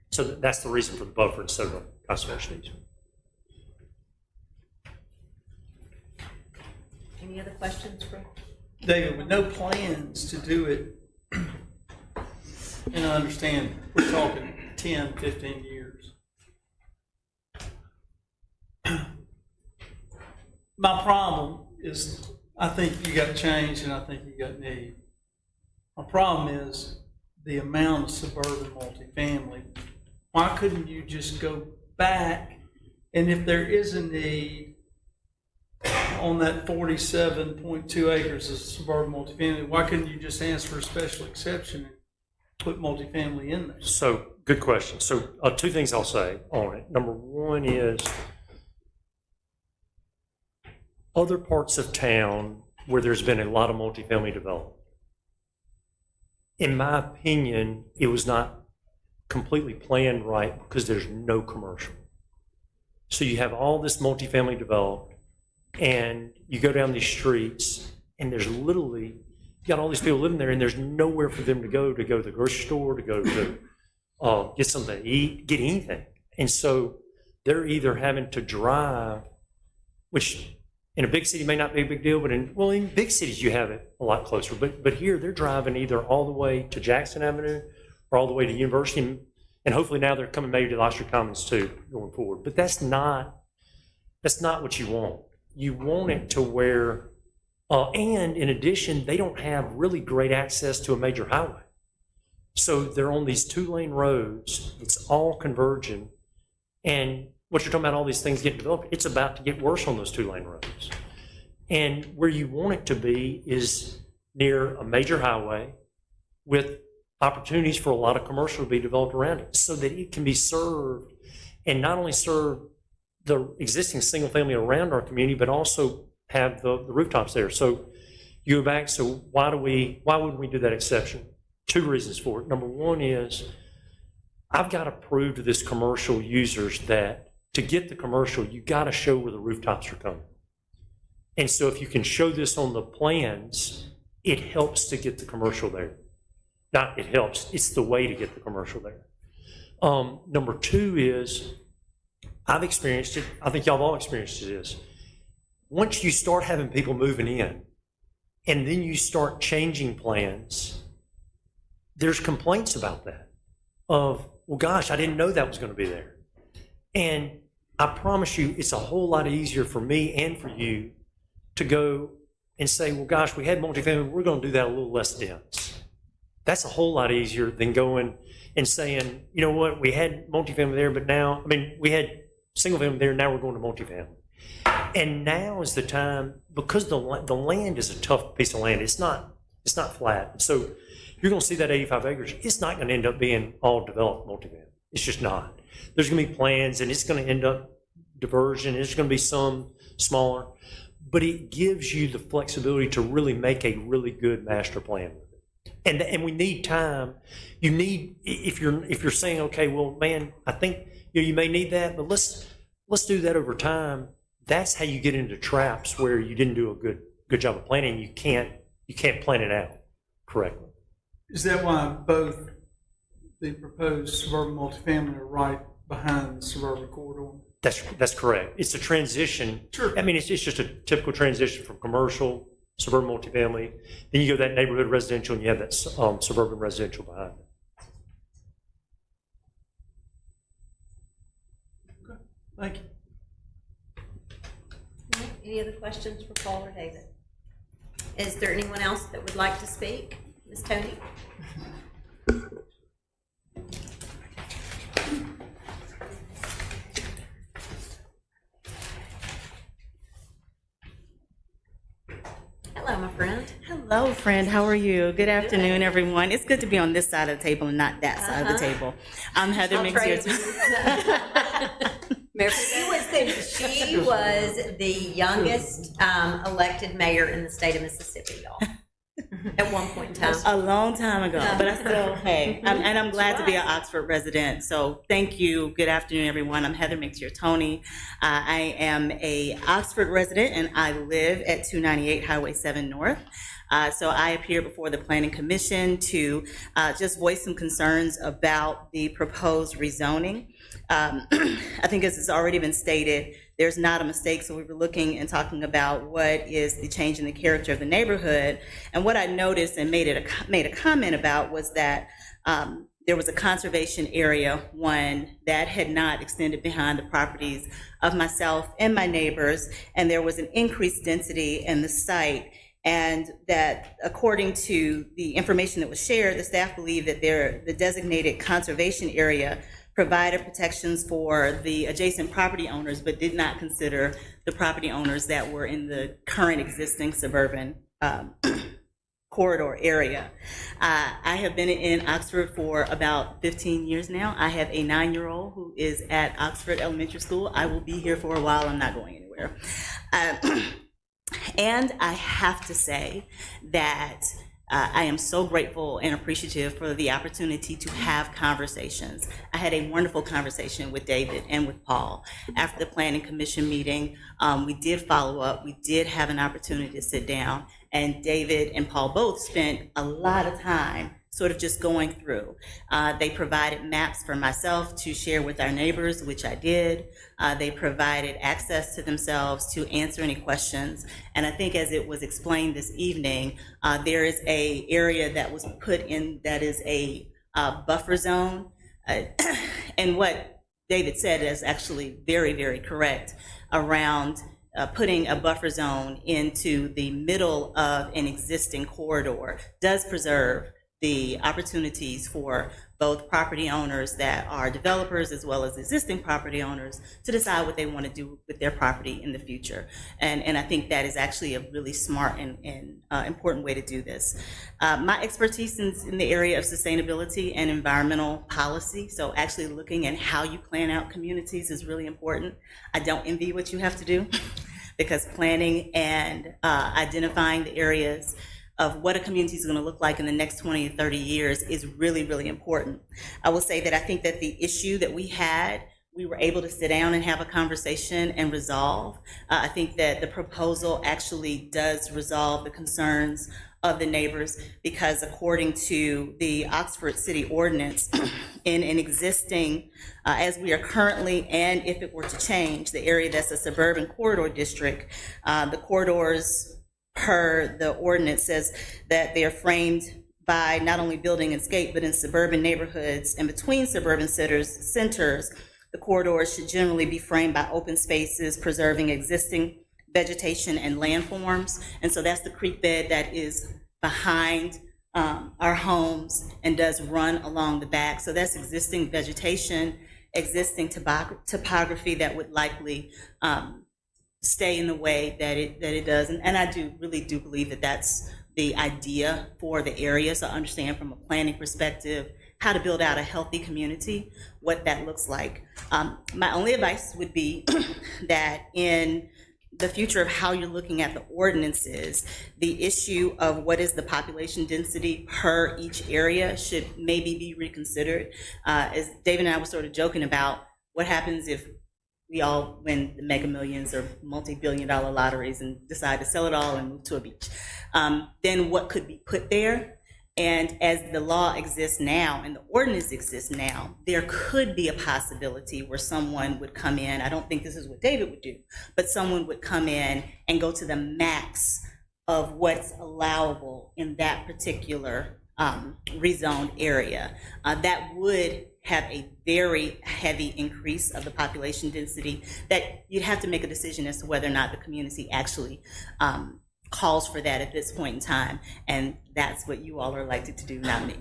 So that's the reason for the buffer instead of a conservation easement. Any other questions for David, with no plans to do it, and I understand we're talking 10, 15 years. My problem is I think you got change and I think you got need. My problem is the amount of suburban multifamily. Why couldn't you just go back, and if there is a need on that 47.2 acres of suburban multifamily, why couldn't you just ask for a special exception and put multifamily in there? So good question. So 2 things I'll say on it. Number one is other parts of town where there's been a lot of multifamily development. In my opinion, it was not completely planned right because there's no commercial. So you have all this multifamily developed, and you go down these streets, and there's literally, you got all these people living there, and there's nowhere for them to go to the grocery store, to go to get something to eat, get anything. And so they're either having to drive, which in a big city may not be a big deal, but in big cities you have it a lot closer. But here they're driving either all the way to Jackson Avenue or all the way to University And hopefully now they're coming maybe to the Oxford Commons too, going forward. But that's not what you want. You want it to where, and in addition, they don't have really great access to a major highway. So they're on these 2-lane roads. It's all converging. And what you're talking about, all these things getting developed, it's about to get worse on those 2-lane roads. And where you want it to be is near a major highway with opportunities for a lot of commercial to be developed around it so that it can be served, and not only serve the existing single family around our community, but also have the rooftops there. So you go back, so why wouldn't we do that exception? 2 reasons for it. Number one is I've got to prove to this commercial users that to get the commercial, you got to show where the rooftops are coming. And so if you can show this on the plans, it helps to get the commercial there. Not it helps, it's the way to get the commercial there. Number 2 is, I've experienced it, I think y'all have all experienced this. Once you start having people moving in, and then you start changing plans, there's complaints about that. Of, well, gosh, I didn't know that was going to be there. And I promise you, it's a whole lot easier for me and for you to go and say, well, gosh, we had multifamily, we're going to do that a little less dense. That's a whole lot easier than going and saying, you know what, we had multifamily there, but now, I mean, we had single family there, now we're going to multifamily. And now is the time, because the land is a tough piece of land. It's not flat. So you're going to see that 85 acres. It's not going to end up being all developed multifamily. It's just not. There's going to be plans, and it's going to end up diversion. There's going to be some smaller, but it gives you the flexibility to really make a really good master plan with it. And we need time. You need, if you're saying, okay, well, man, I think you may need that, but let's do that over time. That's how you get into traps where you didn't do a good job of planning. You can't plan it out correctly. Is that why both the proposed suburban multifamily are right behind the suburban corridor? That's correct. It's a transition. Sure. I mean, it's just a typical transition from commercial, suburban multifamily. Then you go that neighborhood residential, and you have that suburban residential behind it. Okay. Thank you. Any other questions for Paul or David? Is there anyone else that would like to speak? Ms. Tony? Hello, my friend. Hello, friend. How are you? Good afternoon, everyone. It's good to be on this side of the table and not that side of the table. I'm Heather McZeer. She was the youngest elected mayor in the state of Mississippi, y'all. At one point in time. A long time ago, but I still, hey, and I'm glad to be an Oxford resident. So thank you. Good afternoon, everyone. I'm Heather McZeer. I am a Oxford resident, and I live at 298 Highway 7 North. So I appeared before the Planning Commission to just voice some concerns about the proposed rezoning. I think as has already been stated, there's not a mistake. So we were looking and talking about what is the change in the character of the neighborhood. And what I noticed and made a comment about was that there was a conservation area, one, that had not extended behind the properties of myself and my neighbors. And there was an increased density in the site. And that according to the information that was shared, the staff believed that the designated conservation area provided protections for the adjacent property owners, but did not consider the property owners that were in the current existing suburban corridor area. I have been in Oxford for about 15 years now. I have a 9-year-old who is at Oxford Elementary School. I will be here for a while. I'm not going anywhere. And I have to say that I am so grateful and appreciative for the opportunity to have conversations. I had a wonderful conversation with David and with Paul after the Planning Commission meeting. We did follow up. We did have an opportunity to sit down, and David and Paul both spent a lot of time sort of just going through. They provided maps for myself to share with our neighbors, which I did. They provided access to themselves to answer any questions. And I think as it was explained this evening, there is a area that was put in that is a buffer zone And what David said is actually very, very correct around putting a buffer zone into the middle of an existing corridor does preserve the opportunities for both property owners that are developers as well as existing property owners to decide what they want to do with their property in the future. And I think that is actually a really smart and important way to do this. My expertise is in the area of sustainability and environmental policy. So actually looking at how you plan out communities is really important. I don't envy what you have to do because planning and identifying the areas of what a community is going to look like in the next 20 to 30 years is really, really important. I will say that I think that the issue that we had, we were able to sit down and have a conversation and resolve. I think that the proposal actually does resolve the concerns of the neighbors because according to the Oxford City Ordinance, in an existing, as we are currently, and if it were to change, the area that's a suburban corridor district, the corridors per the ordinance says that they are framed by not only building and scape, but in suburban neighborhoods and between suburban centers, the corridors should generally be framed by open spaces, preserving existing vegetation and landforms. And so that's the creek bed that is behind our homes and does run along the back. So that's existing vegetation, existing topography that would likely stay in the way that it does. And I really do believe that that's the idea for the area. So I understand from a planning perspective how to build out a healthy community, what that looks like. My only advice would be that in the future of how you're looking at the ordinances, the issue of what is the population density per each area should maybe be reconsidered. As David and I were sort of joking about, what happens if we all win the Mega Millions or multi-billion-dollar lotteries and decide to sell it all and move to a beach? Then what could be put there? And as the law exists now and the ordinance exists now, there could be a possibility where someone would come in, I don't think this is what David would do, but someone would come in and go to the max of what's allowable in that particular rezoned area. That would have a very heavy increase of the population density that you'd have to make a decision as to whether or not the community actually calls for that at this point in time, and that's what you all are elected to do, not me.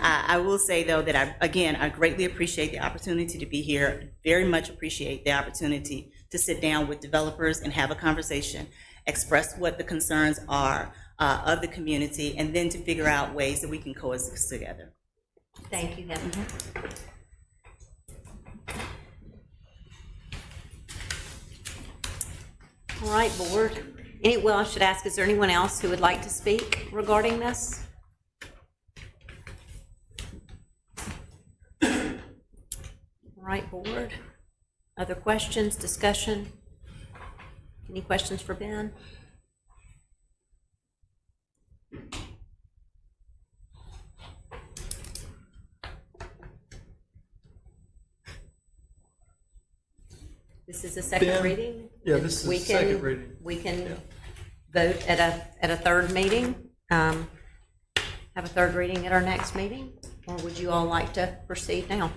I will say though that I greatly appreciate the opportunity to be here, very much appreciate the opportunity to sit down with developers and have a conversation, express what the concerns are of the community, and then to figure out ways that we can coexist together. Thank you, Heather. All right, board. Well, I should ask, is there anyone else who would like to speak regarding this? All right, board. Other questions, discussion? Any questions for Ben? This is a second Ben? reading? Yeah, this is We a second can- reading. We can Yeah. vote at a third meeting, have a third reading at our next meeting, or would you all like to proceed now?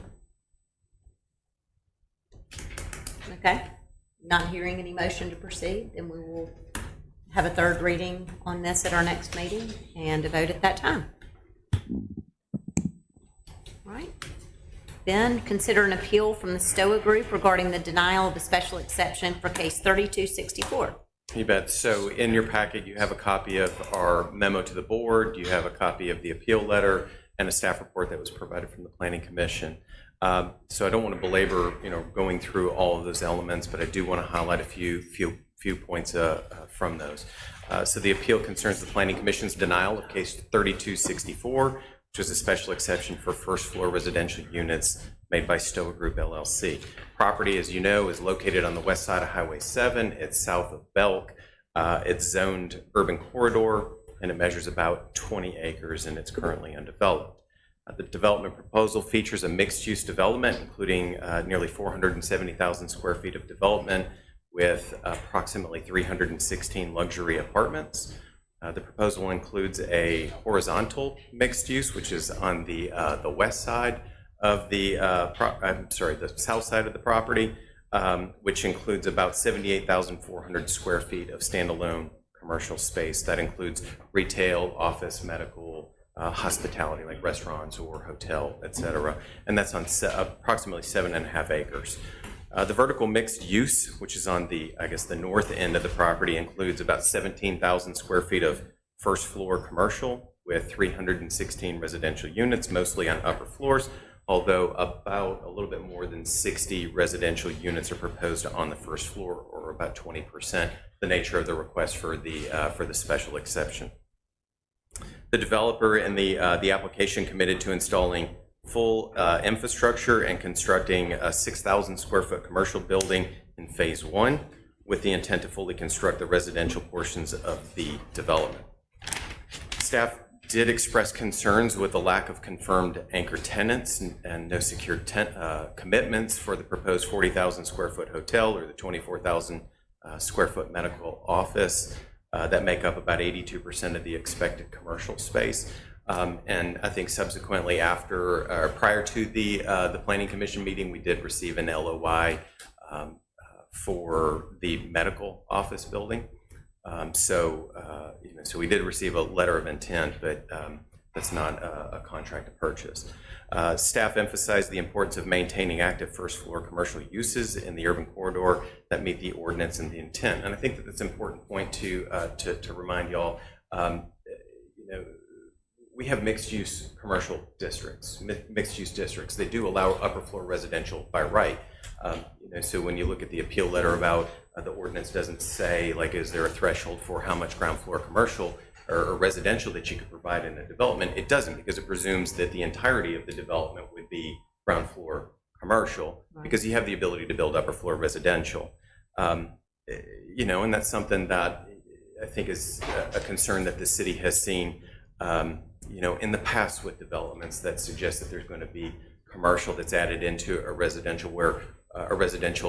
Okay, not hearing any motion to proceed, then we will have a third reading on this at our next meeting and a vote at that time. All right. Ben, consider an appeal from the Stoa Group regarding the denial of a special exception for case 3264. You bet. So in your packet, you have a copy of our memo to the board, you have a copy of the appeal letter, and a staff report that was provided from the Planning Commission. So I don't want to belabor, going through all of those elements, but I do want to highlight a few points from those. So the appeal concerns the Planning Commission's denial of case 3264, which was a special exception for first floor residential units made by Stoa Group LLC. Property, as you know, is located on the west side of Highway 7. It's south of Belk. It's zoned urban corridor, and it measures about 20 acres, and it's currently undeveloped. The development proposal features a mixed-use development, including nearly 470,000 square feet of development with approximately 316 luxury apartments. The proposal includes a horizontal mixed use, which is on the west side of the, the south side of the property, which includes about 78,400 square feet of standalone commercial space. That includes retail, office, medical, hospitality, like restaurants or hotel, et cetera. And that's on approximately 7.5 acres. The vertical mixed use, which is on the north end of the property, includes about 17,000 square feet of first floor commercial with 316 residential units, mostly on upper floors, although about a little bit more than 60 residential units are proposed on the first floor, or about 20%, the nature of the request for the special exception. The developer and the application committed to installing full infrastructure and constructing a 6,000 square foot commercial building in phase 1 with the intent to fully construct the residential portions of the development. Staff did express concerns with the lack of confirmed anchor tenants and no secured commitments for the proposed 40,000 square foot hotel or the 24,000 square foot medical office that make up about 82% of the expected commercial space. And I think subsequently prior to the Planning Commission meeting, we did receive an LOI for the medical office building. So we did receive a letter of intent, but that's not a contract to purchase. Staff emphasized the importance of maintaining active first floor commercial uses in the urban corridor that meet the ordinance and the intent. And I think that that's an important point to remind y'all. We have mixed-use commercial districts, mixed-use districts. They do allow upper floor residential by right. So when you look at the appeal letter about the ordinance doesn't say, like, is there a threshold for how much ground floor commercial or residential that you could provide in a development? It doesn't, because it presumes that the entirety of the development would be ground floor commercial, because you have the ability to build upper floor residential. And that's something that I think is a concern that the city has seen in the past with developments that suggest that there's going to be commercial that's added into a residential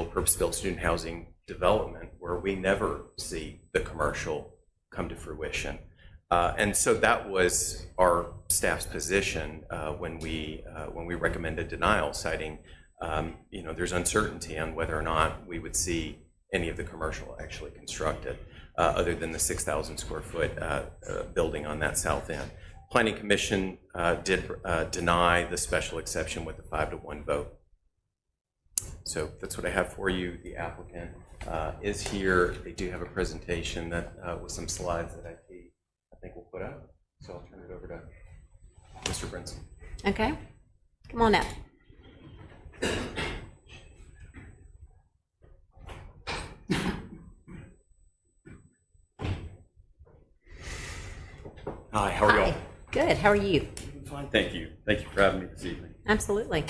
purpose-built student housing development where we never see the commercial come to fruition. And so that was our staff's position when we recommended denial, citing there's uncertainty on whether or not we would see any of the commercial actually constructed, other than the 6,000 square foot building on that south end. Planning Commission did deny the special exception with a 5-1 vote. So that's what I have for you. The applicant is here. They do have a presentation that with some slides that I think we'll put up. So I'll turn it over to Mr. Brinson. Okay, come on up. Hi, how are y'all? Good, how are you? Fine, thank you. Thank you for having me this evening. Absolutely.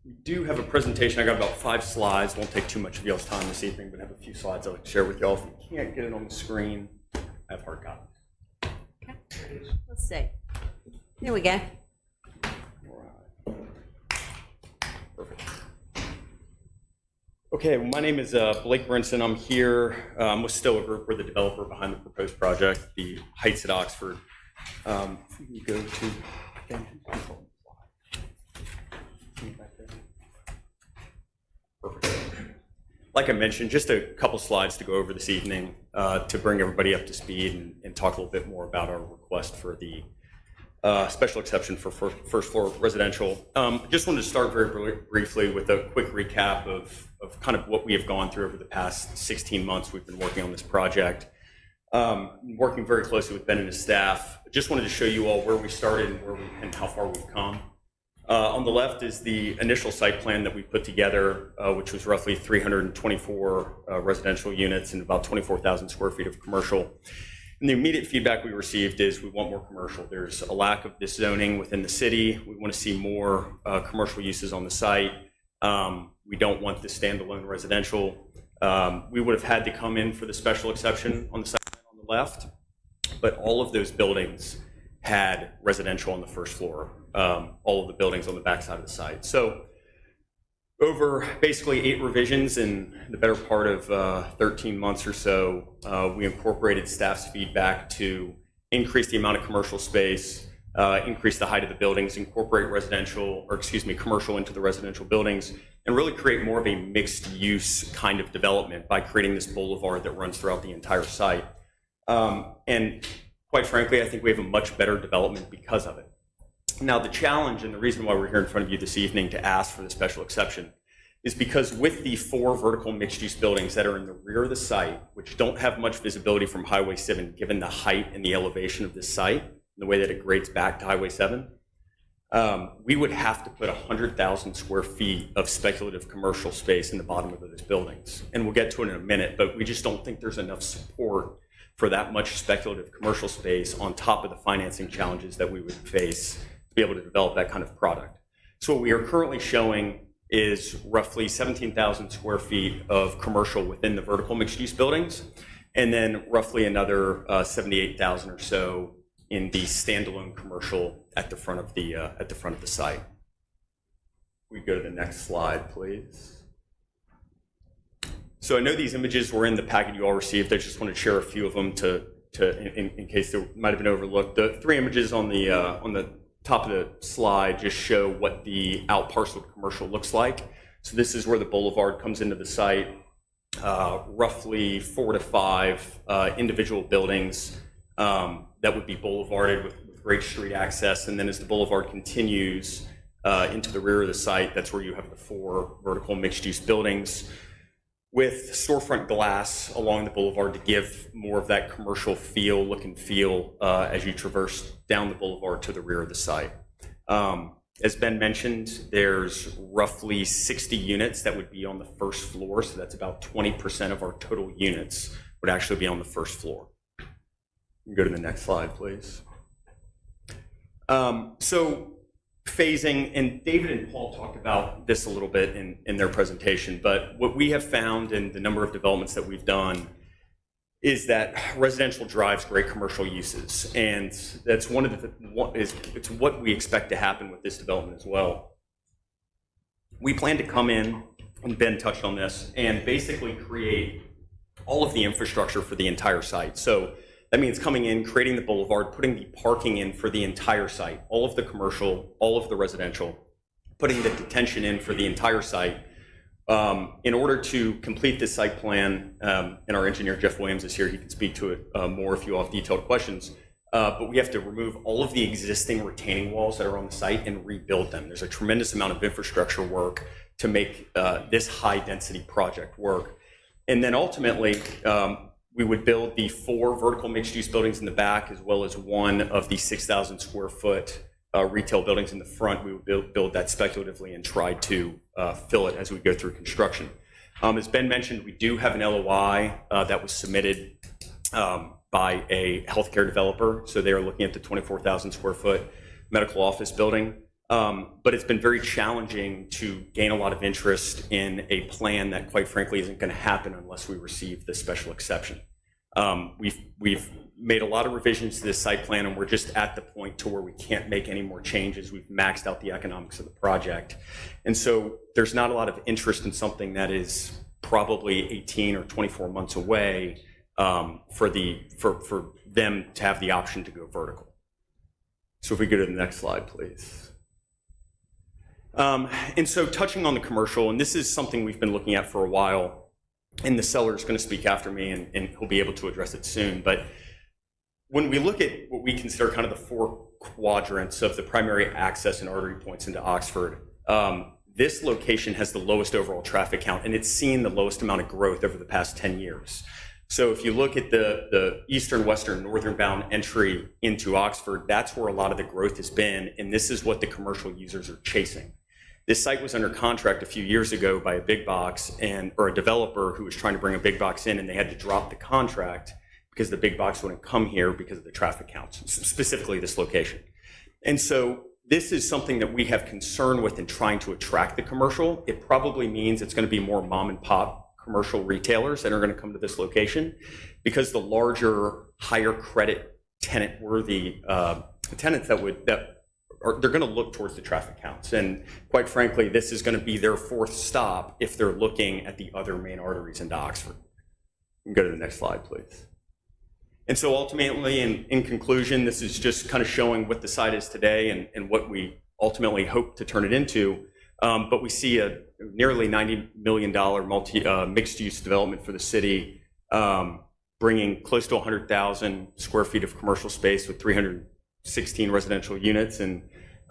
We do have a presentation. I got about 5 slides. Won't take too much of y'all's time this evening, but I have a few slides I'd like to share with y'all. If you can't get it on the screen, I have hard copies. Okay, let's see. There we go. Perfect. Okay, well, my name is Blake Brinson. I'm here with Stoa Group. We're the developer behind the proposed project, the Heights at Oxford. If we can go to perfect. Like I mentioned, just a couple slides to go over this evening to bring everybody up to speed and talk a little bit more about our request for the special exception for first floor residential. Just wanted to start very briefly with a quick recap of kind of what we have gone through over the past 16 months. We've been working on this project, working very closely with Ben and his staff. Just wanted to show you all where we started and how far we've come. On the left is the initial site plan that we put together, which was roughly 324 residential units and about 24,000 square feet of commercial. And the immediate feedback we received is we want more commercial. There's a lack of this zoning within the city. We want to see more commercial uses on the site. We don't want this standalone residential. We would have had to come in for the special exception on the site on the left, but all of those buildings had residential on the first floor, all of the buildings on the backside of the site. So over basically 8 revisions in the better part of 13 months or so, we incorporated staff's feedback to increase the amount of commercial space, increase the height of the buildings, incorporate commercial into the residential buildings, and really create more of a mixed-use kind of development by creating this boulevard that runs throughout the entire site. And quite frankly, I think we have a much better development because of it. Now, the challenge and the reason why we're here in front of you this evening to ask for the special exception is because with the 4 vertical mixed-use buildings that are in the rear of the site, which don't have much visibility from Highway 7, given the height and the elevation of this site, and the way that it grades back to Highway 7, we would have to put 100,000 square feet of speculative commercial space in the bottom of those buildings. And we'll get to it in a minute, but we just don't think there's enough support for that much speculative commercial space on top of the financing challenges that we would face to be able to develop that kind of product. So what we are currently showing is roughly 17,000 square feet of commercial within the vertical mixed-use buildings, and then roughly another 78,000 or so in the standalone commercial at the front of the site. We go to the next slide, please. So I know these images were in the packet you all received. I just want to share a few of them in case they might have been overlooked. The 3 images on the top of the slide just show what the out-parceled commercial looks like. So this is where the boulevard comes into the site, roughly 4 to 5 individual buildings that would be boulevarded with great street access. And then as the boulevard continues into the rear of the site, that's where you have the 4 vertical mixed-use buildings with storefront glass along the boulevard to give more of that commercial look and feel as you traverse down the boulevard to the rear of the site. As Ben mentioned, there's roughly 60 units that would be on the first floor, so that's about 20% of our total units would actually be on the first floor. You can go to the next slide, please. So phasing, and David and Paul talked about this a little bit in their presentation, but what we have found in the number of developments that we've done is that residential drives great commercial uses, and that's it's what we expect to happen with this development as well. We plan to come in, and Ben touched on this, and basically create all of the infrastructure for the entire site. So that means coming in, creating the boulevard, putting the parking in for the entire site, all of the commercial, all of the residential, putting the detention in for the entire site. In order to complete this site plan, and our engineer Jeff Williams is here, he can speak to it more if you all have detailed questions, but we have to remove all of the existing retaining walls that are on the site and rebuild them. There's a tremendous amount of infrastructure work to make this high density project work. And then ultimately, we would build the 4 vertical mixed-use buildings in the back, as well as one of the 6,000 square foot retail buildings in the front. We would build that speculatively and try to fill it as we go through construction. As Ben mentioned, we do have an LOI that was submitted by a healthcare developer. So they are looking at the 24,000 square foot medical office building. But it's been very challenging to gain a lot of interest in a plan that, quite frankly, isn't going to happen unless we receive the special exception. We've made a lot of revisions to this site plan, and we're just at the point to where we can't make any more changes. We've maxed out the economics of the project. And so there's not a lot of interest in something that is probably 18 or 24 months away for them to have the option to go vertical. So if we go to the next slide, please. And so touching on the commercial, and this is something we've been looking at for a while, and the seller is going to speak after me, and he'll be able to address it soon. But when we look at what we consider kind of the 4 quadrants of the primary access and artery points into Oxford, this location has the lowest overall traffic count, and it's seen the lowest amount of growth over the past 10 years. So if you look at the eastern, western, northern bound entry into Oxford, that's where a lot of the growth has been, and this is what the commercial users are chasing. This site was under contract a few years ago by a big box or a developer who was trying to bring a big box in, and they had to drop the contract because the big box wouldn't come here because of the traffic counts, specifically this location. And so this is something that we have concern with in trying to attract the commercial. It probably means it's going to be more mom and pop commercial retailers that are going to come to this location, because the larger, higher credit tenant-worthy tenants they're going to look towards the traffic counts. And quite frankly, this is going to be their 4th stop if they're looking at the other main arteries into Oxford. You can go to the next slide, please. And so ultimately, in conclusion, this is just kind of showing what the site is today and what we ultimately hope to turn it into. But we see a nearly $90 million mixed-use development for the city, bringing close to 100,000 square feet of commercial space with 316 residential units and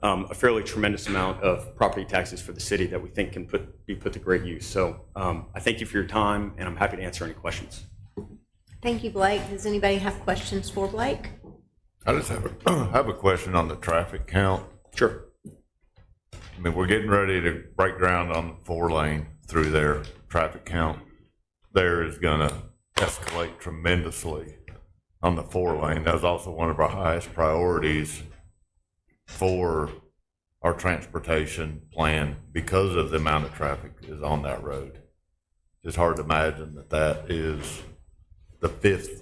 a fairly tremendous amount of property taxes for the city that we think can be put to great use. So I thank you for your time, and I'm happy to answer any questions. Thank you, Blake. Does anybody have questions for Blake? I just have a question on the traffic count. Sure. I mean, we're getting ready to break ground on the 4-lane through there. Traffic count there is gonna escalate tremendously on the 4-lane. That's also one of our highest priorities for our transportation plan because of the amount of traffic is on that road. It's hard to imagine that that is the 5th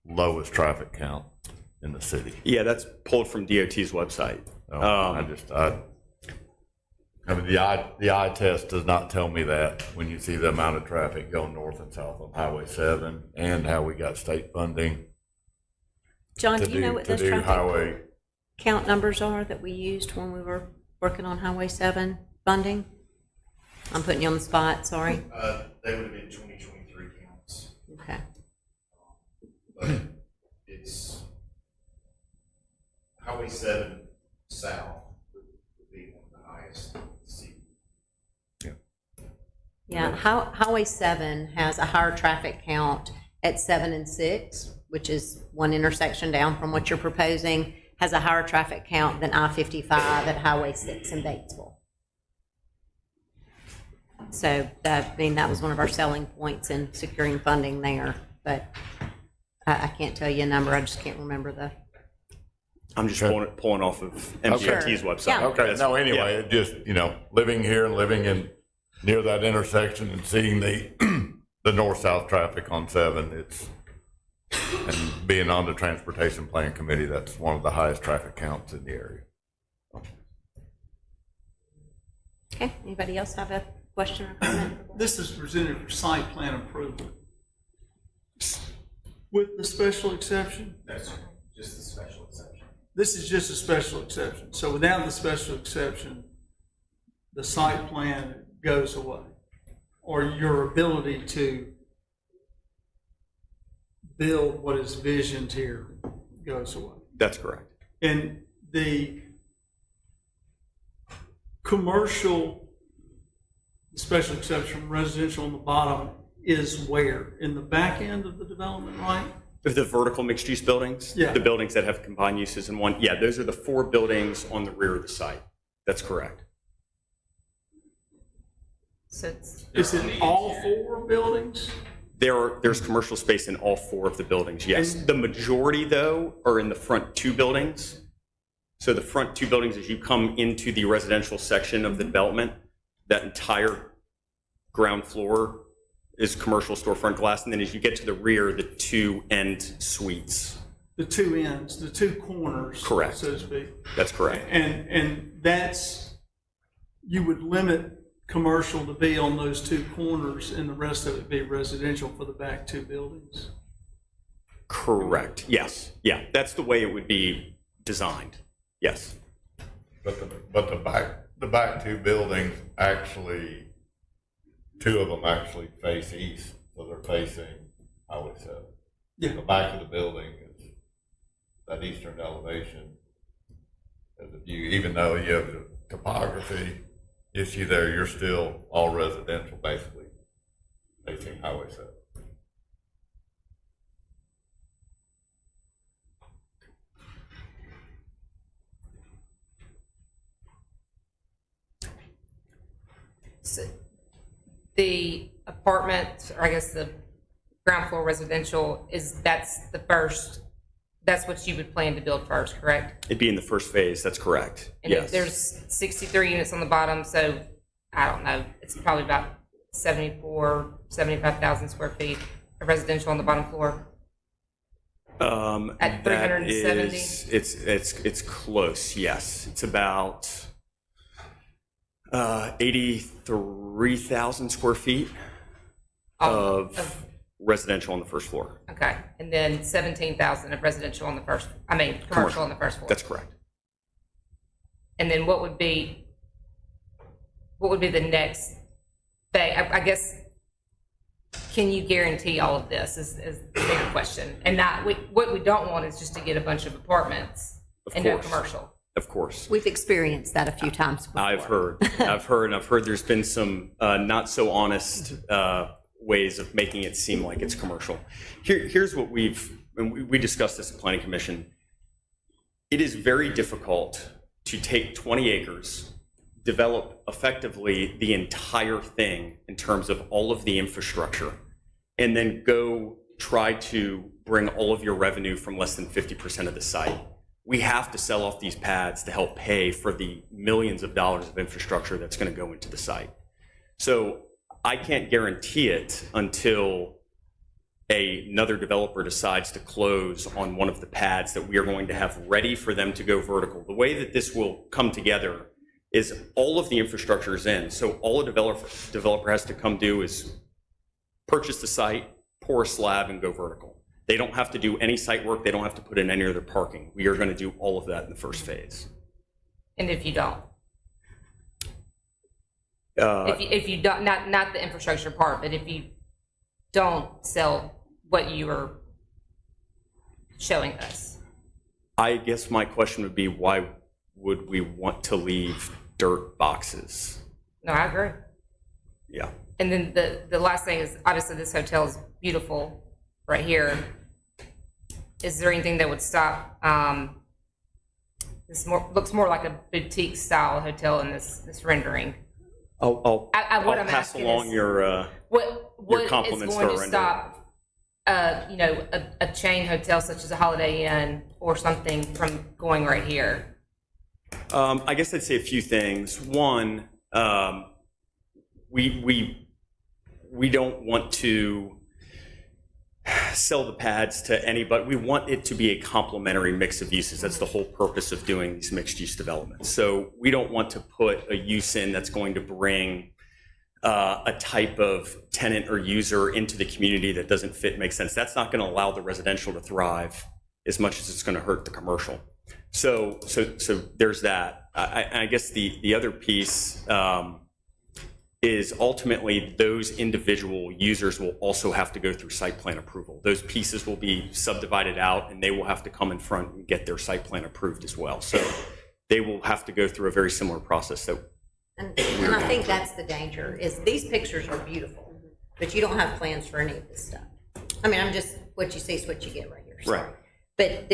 lowest traffic count in the city. Yeah, that's pulled from DOT's website. I mean, the eye test does not tell me that when you see the amount of traffic going north and south on Highway 7 and how we got state funding. John, do you know what those traffic highway count numbers are that we used when we were working on Highway 7 funding? I'm putting you on the spot, sorry. They would have been 2023 counts. Okay. But it's Highway 7 south would be one of the highest. Yeah, Highway 7 has a higher traffic count at 7 and 6, which is one intersection down from what you're proposing, has a higher traffic count than I-55 at Highway 6 in Batesville. So that was one of our selling points in securing funding there, but I can't tell you a number, I just can't remember the. I'm just pulling off of MGOT's website. Yeah. Okay, no, anyway, it just, living here and living in near that intersection and seeing the north-south traffic on 7, and being on the Transportation Plan Committee, that's one of the highest traffic counts in the area. Okay, anybody else have a question or comment? This is presented for site plan approval. With the special exception? That's just the special exception. This is just a special exception. So without the special exception, the site plan goes away, or your ability to build what is visioned here goes away. That's correct. And the commercial special exception residential on the bottom is where? In the back end of the development, right? The vertical mixed-use buildings? Yeah. The buildings that have combined uses in one? Yeah, those are the 4 buildings on the rear of the site. That's correct. So Is it all 4 buildings? There's commercial space in all 4 of the buildings, yes. The majority, though, are in the front 2 buildings. So the front 2 buildings, as you come into the residential section of the development, that entire ground floor is commercial storefront glass. And then as you get to the rear, the 2 end suites. The 2 ends, the 2 corners. Correct. So to speak. That's correct. And that's, you would limit commercial to be on those 2 corners and the rest of it be residential for the back 2 buildings. Correct, yes. Yeah, that's the way it would be designed, yes. But the back 2 buildings actually, 2 of them actually face east, so they're facing Highway 7. Yeah. The back of the building is that eastern elevation as a view, even though you have the topography issue there, you're still all residential basically facing Highway 7. So the apartment, or I guess the ground floor residential, that's what you would plan to build first, correct? It'd be in the first phase, that's correct, And yes. there's 63 units on the bottom, so I don't know, it's probably about 75,000 square feet of residential on the bottom floor. At 370? It's close, yes. It's about 83,000 square feet of residential on the first floor. Okay, and then 17,000 of residential on the first, commercial on the first floor. That's correct. And then what would be the next thing? I guess, can you guarantee all of this is the bigger question? And what we don't want is just to get a bunch of apartments and no commercial. Of course. We've experienced that a few times before. I've heard there's been some not so honest ways of making it seem like it's commercial. Here's what we discussed this at Planning Commission. It is very difficult to take 20 acres, develop effectively the entire thing in terms of all of the infrastructure, and then go try to bring all of your revenue from less than 50% of the site. We have to sell off these pads to help pay for the millions of dollars of infrastructure that's going to go into the site. So I can't guarantee it until another developer decides to close on one of the pads that we are going to have ready for them to go vertical. The way that this will come together is all of the infrastructure is in. So all a developer has to come do is purchase the site, pour a slab, and go vertical. They don't have to do any site work. They don't have to put in any other parking. We are going to do all of that in the first phase. And if you don't? If you don't, not the infrastructure part, but if you don't sell what you are showing us? I guess my question would be, why would we want to leave dirt boxes? No, I agree. Yeah. And then the last thing is, obviously this hotel is beautiful right here. Is there anything that would stop, this looks more like a boutique style hotel in this rendering. I'll What I'm pass asking along is, your what compliments is to going our to stop, a chain hotel such as a Holiday Inn or something from going right here? I guess I'd say a few things. One, we don't want to sell the pads to anybody. We want it to be a complementary mix of uses. That's the whole purpose of doing these mixed use developments. So we don't want to put a use in that's going to bring a type of tenant or user into the community that doesn't make sense. That's not going to allow the residential to thrive as much as it's going to hurt the commercial. So there's that. I guess the other piece is ultimately those individual users will also have to go through site plan approval. Those pieces will be subdivided out and they will have to come in front and get their site plan approved as well. So they will have to go through a very similar process. And I think that's the danger, is these pictures are beautiful, but you don't have plans for any of this stuff. I mean, I'm just, what you see is what you get right here. Sorry. Right. But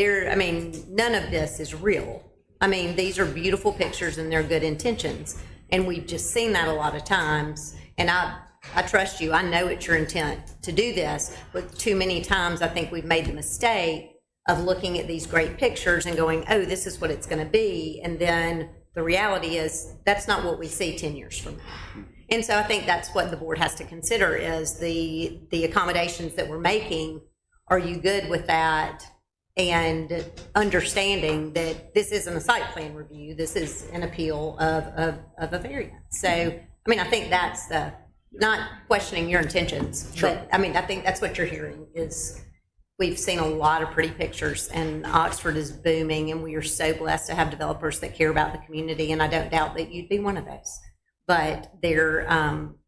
none of this is real. I mean, these are beautiful pictures and they're good intentions. And we've just seen that a lot of times. And I trust you. I know it's your intent to do this, but too many times I think we've made the mistake of looking at these great pictures and going, oh, this is what it's going to be. And then the reality is that's not what we see 10 years from now. And so I think that's what the board has to consider is the accommodations that we're making. Are you good with that? And understanding that this isn't a site plan review, this is an appeal of a variance. So, I mean, I think that's not questioning your intentions, but I mean, I think that's what you're hearing is we've seen a lot of pretty pictures and Oxford is booming and we are so blessed to have developers that care about the community. And I don't doubt that you'd be one of those, but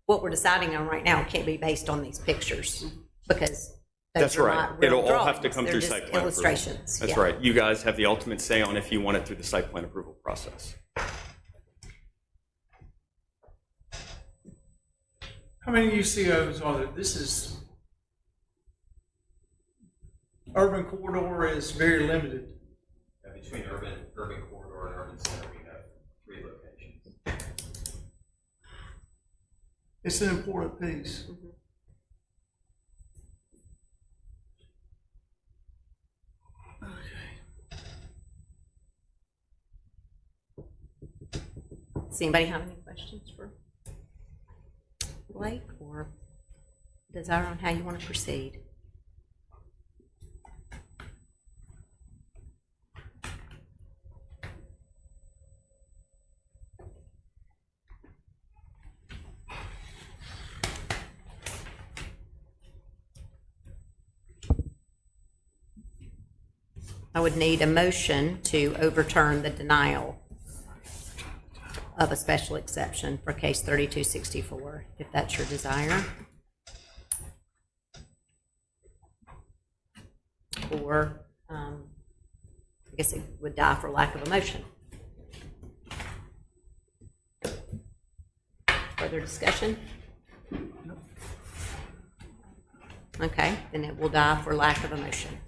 what we're deciding on right now can't be based on these pictures because that's right. It'll all have to come through just site plan illustrations. Approval. That's right. You guys have the ultimate say on if you want it through the site plan approval process. How many UCOs are there? This is, urban corridor is very limited. Between urban corridor and urban center, we have 3 locations. It's an important piece. Does anybody have any questions for Blake or desire on how you want to proceed? I would need a motion to overturn the denial of a special exception for case 3264, if that's your desire. Or, I guess it would die for lack of a motion. Further discussion? Okay, then it will die for lack of a motion.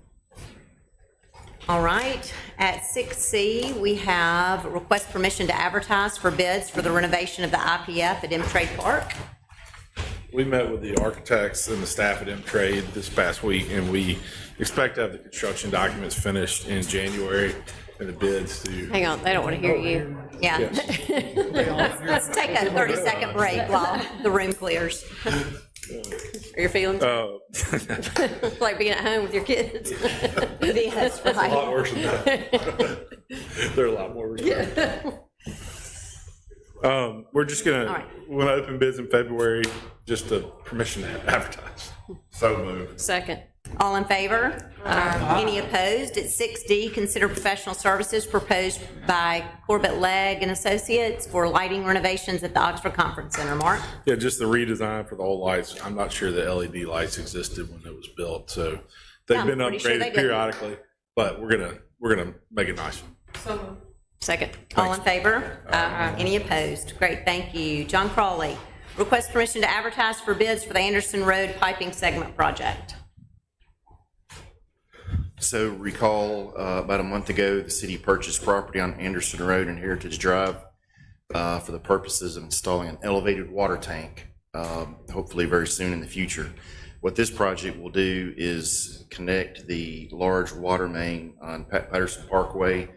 All right, at 6C, we have request permission to advertise for bids for the renovation of the IPF at M Trade Park. We met with the architects and the staff at M-Trade this past week, and we expect to have the construction documents finished in January and the bids to. Hang on, they don't want to hear you. Yeah. Let's take a 30-second break while the room clears. Are your feelings? It's like being at home with your kids. Yes, It's a lot right. worse than that. They're a lot more respectful. We're just gonna, right. we're gonna open bids in February, just to permission to advertise. So moved. Second. All in favor? Any opposed? At 6D, consider professional services proposed by Corbett Legg and Associates for lighting renovations at the Oxford Conference Center. Mark? Yeah, just the redesign for the old lights. I'm not sure the LED lights existed when it was built, so Yeah, they've I'm been pretty sure they upgraded did. periodically, but we're gonna make it nice. Second. All in favor? Any opposed? Great, thank you. John Crawley, request permission to advertise for bids for the Anderson Road Piping Segment Project. So recall, about a month ago, the city purchased property on Anderson Road and Heritage Drive for the purposes of installing an elevated water tank, hopefully very soon in the future. What this project will do is connect the large water main on Patterson Parkway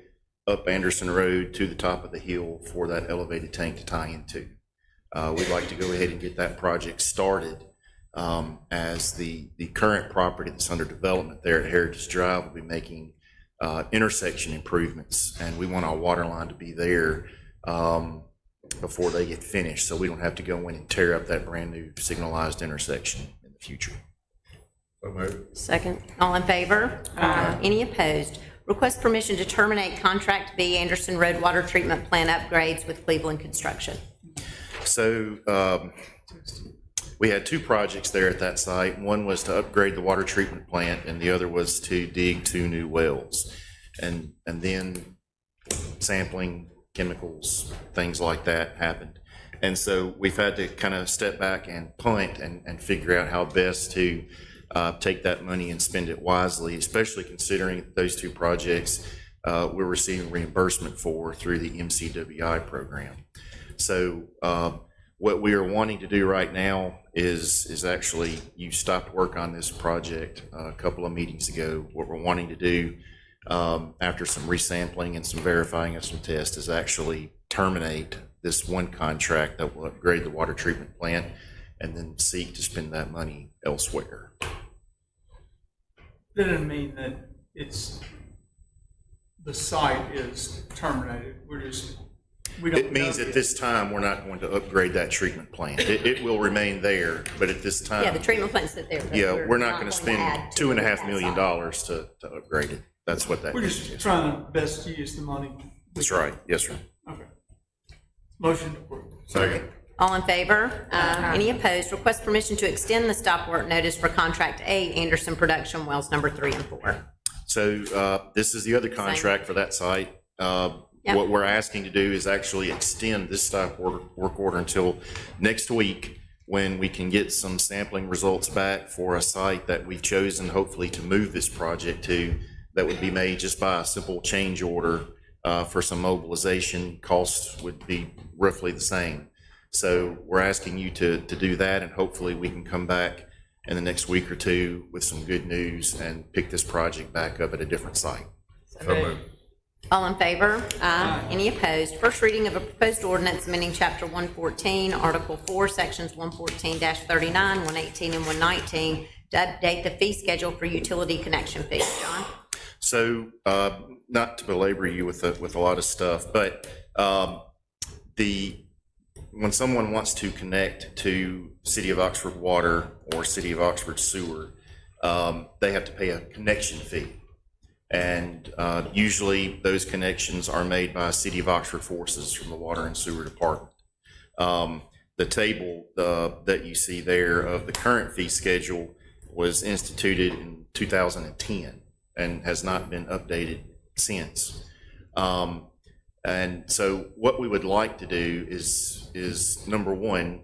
up Anderson Road to the top of the hill for that elevated tank to tie into. We'd like to go ahead and get that project started, as the current property that's under development there at Heritage Drive will be making intersection improvements, and we want our water line to be there before they get finished, so we don't have to go in and tear up that brand-new signalized intersection in the future. So moved. Second. All in favor? Any opposed? Request permission to terminate Contract B Anderson Road Water Treatment Plant upgrades with Cleveland Construction. So we had two projects there at that site. One was to upgrade the water treatment plant, and the other was to dig 2 new wells. And then sampling, chemicals, things like that happened. And so we've had to kind of step back and punt and figure out how best to take that money and spend it wisely, especially considering those two projects we're receiving reimbursement for through the MCWI program. So what we are wanting to do right now is actually, you stopped work on this project a couple of meetings ago. What we're wanting to do after some resampling and some verifying of some tests is actually terminate this one contract that will upgrade the water treatment plant and then seek to spend that money elsewhere. That doesn't mean that the site is terminated. We don't. It means at this time, we're not going to upgrade that treatment plant. It will remain there, but at this time. Yeah, the treatment plant's sit there. but Yeah, we're not gonna to spend add to $2.5 that million site. to upgrade it. That's what that We're is. just trying to best use the money. That's right, yes, sir. Okay. Motion to approve. Second. All in favor? Any opposed? Request permission to extend the stop work notice for Contract A Anderson Production Wells number 3 and 4. So this is the other contract for that site. What we're asking to do is actually extend this stop work order until next week, when we can get some sampling results back for a site that we've chosen, hopefully, to move this project to, that would be made just by a simple change order for some mobilization. Costs would be roughly the same. So we're asking you to do that, and hopefully we can come back in the next week or two with some good news and pick this project back up at a different site. So moved. All in favor? Any opposed? First reading of a proposed ordinance amending Chapter 114, Article 4, Sections 114-39, 118, and 119 to update the fee schedule for utility connection fees. John? So, not to belabor you with a lot of stuff, but when someone wants to connect to City of Oxford water or City of Oxford sewer, they have to pay a connection fee. And usually those connections are made by City of Oxford forces from the Water and Sewer Department. The table that you see there of the current fee schedule was instituted in 2010 and has not been updated since. And so what we would like to do is number one,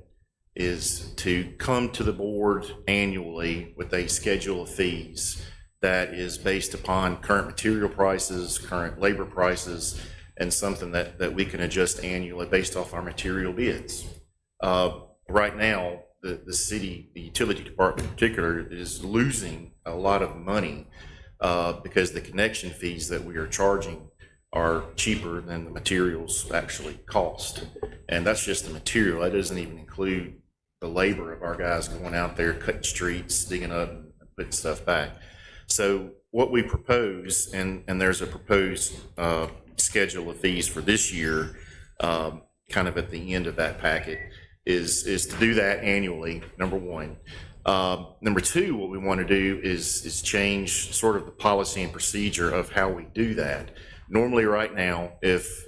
is to come to the board annually with a schedule of fees that is based upon current material prices, current labor prices, and something that we can adjust annually based off our material bids. Right now, the city, the utility department in particular, is losing a lot of money because the connection fees that we are charging are cheaper than the materials actually cost. And that's just the material. That doesn't even include the labor of our guys going out there, cutting streets, digging up and putting stuff back. So what we propose, and there's a proposed schedule of fees for this year, kind of at the end of that packet, is to do that annually, number one. Number two, what we want to do is change sort of the policy and procedure of how we do that. Normally right now, if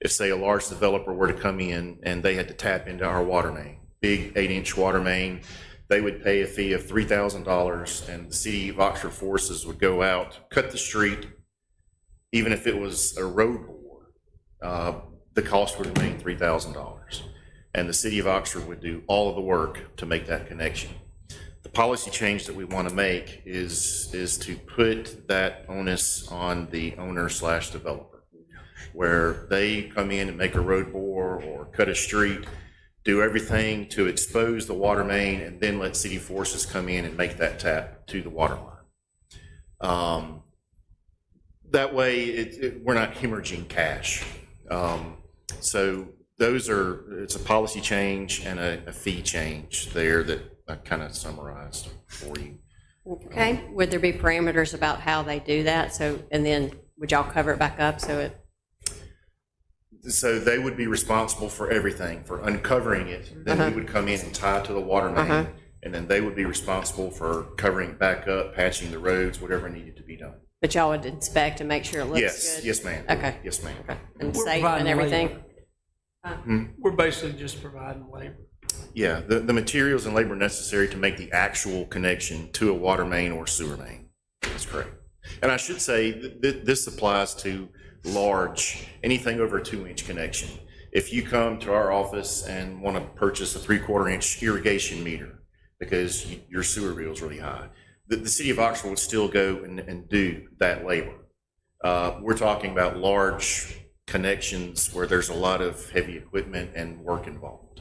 say a large developer were to come in and they had to tap into our water main, big 8-inch water main, they would pay a fee of $3,000 and the City of Oxford forces would go out, cut the street, even if it was a road bore, the cost would remain $3,000. And the City of Oxford would do all of the work to make that connection. The policy change that we want to make is to put that onus on the owner/developer, where they come in and make a road bore or cut a street, do everything to expose the water main, and then let city forces come in and make that tap to the water line. That way, we're not hemorrhaging cash. So it's a policy change and a fee change there that I kind of summarized for you. Okay, would there be parameters about how they do that? So, and then would y'all cover it back up so it? So they would be responsible for everything, for uncovering it. Then we would come in and tie it to the water main, and then they would be responsible for covering it back up, patching the roads, whatever needed to be done. But y'all would inspect and make sure it looks good? Yes, ma'am. Okay. Yes, ma'am. Okay. And We're safe providing and everything? We're basically just providing labor. Yeah, the materials and labor necessary to make the actual connection to a water main or sewer main. That's correct. And I should say this applies to large, anything over a 2-inch connection. If you come to our office and want to purchase a 3/4-inch irrigation meter because your sewer bill is really high, the City of Oxford would still go and do that labor. We're talking about large connections where there's a lot of heavy equipment and work involved.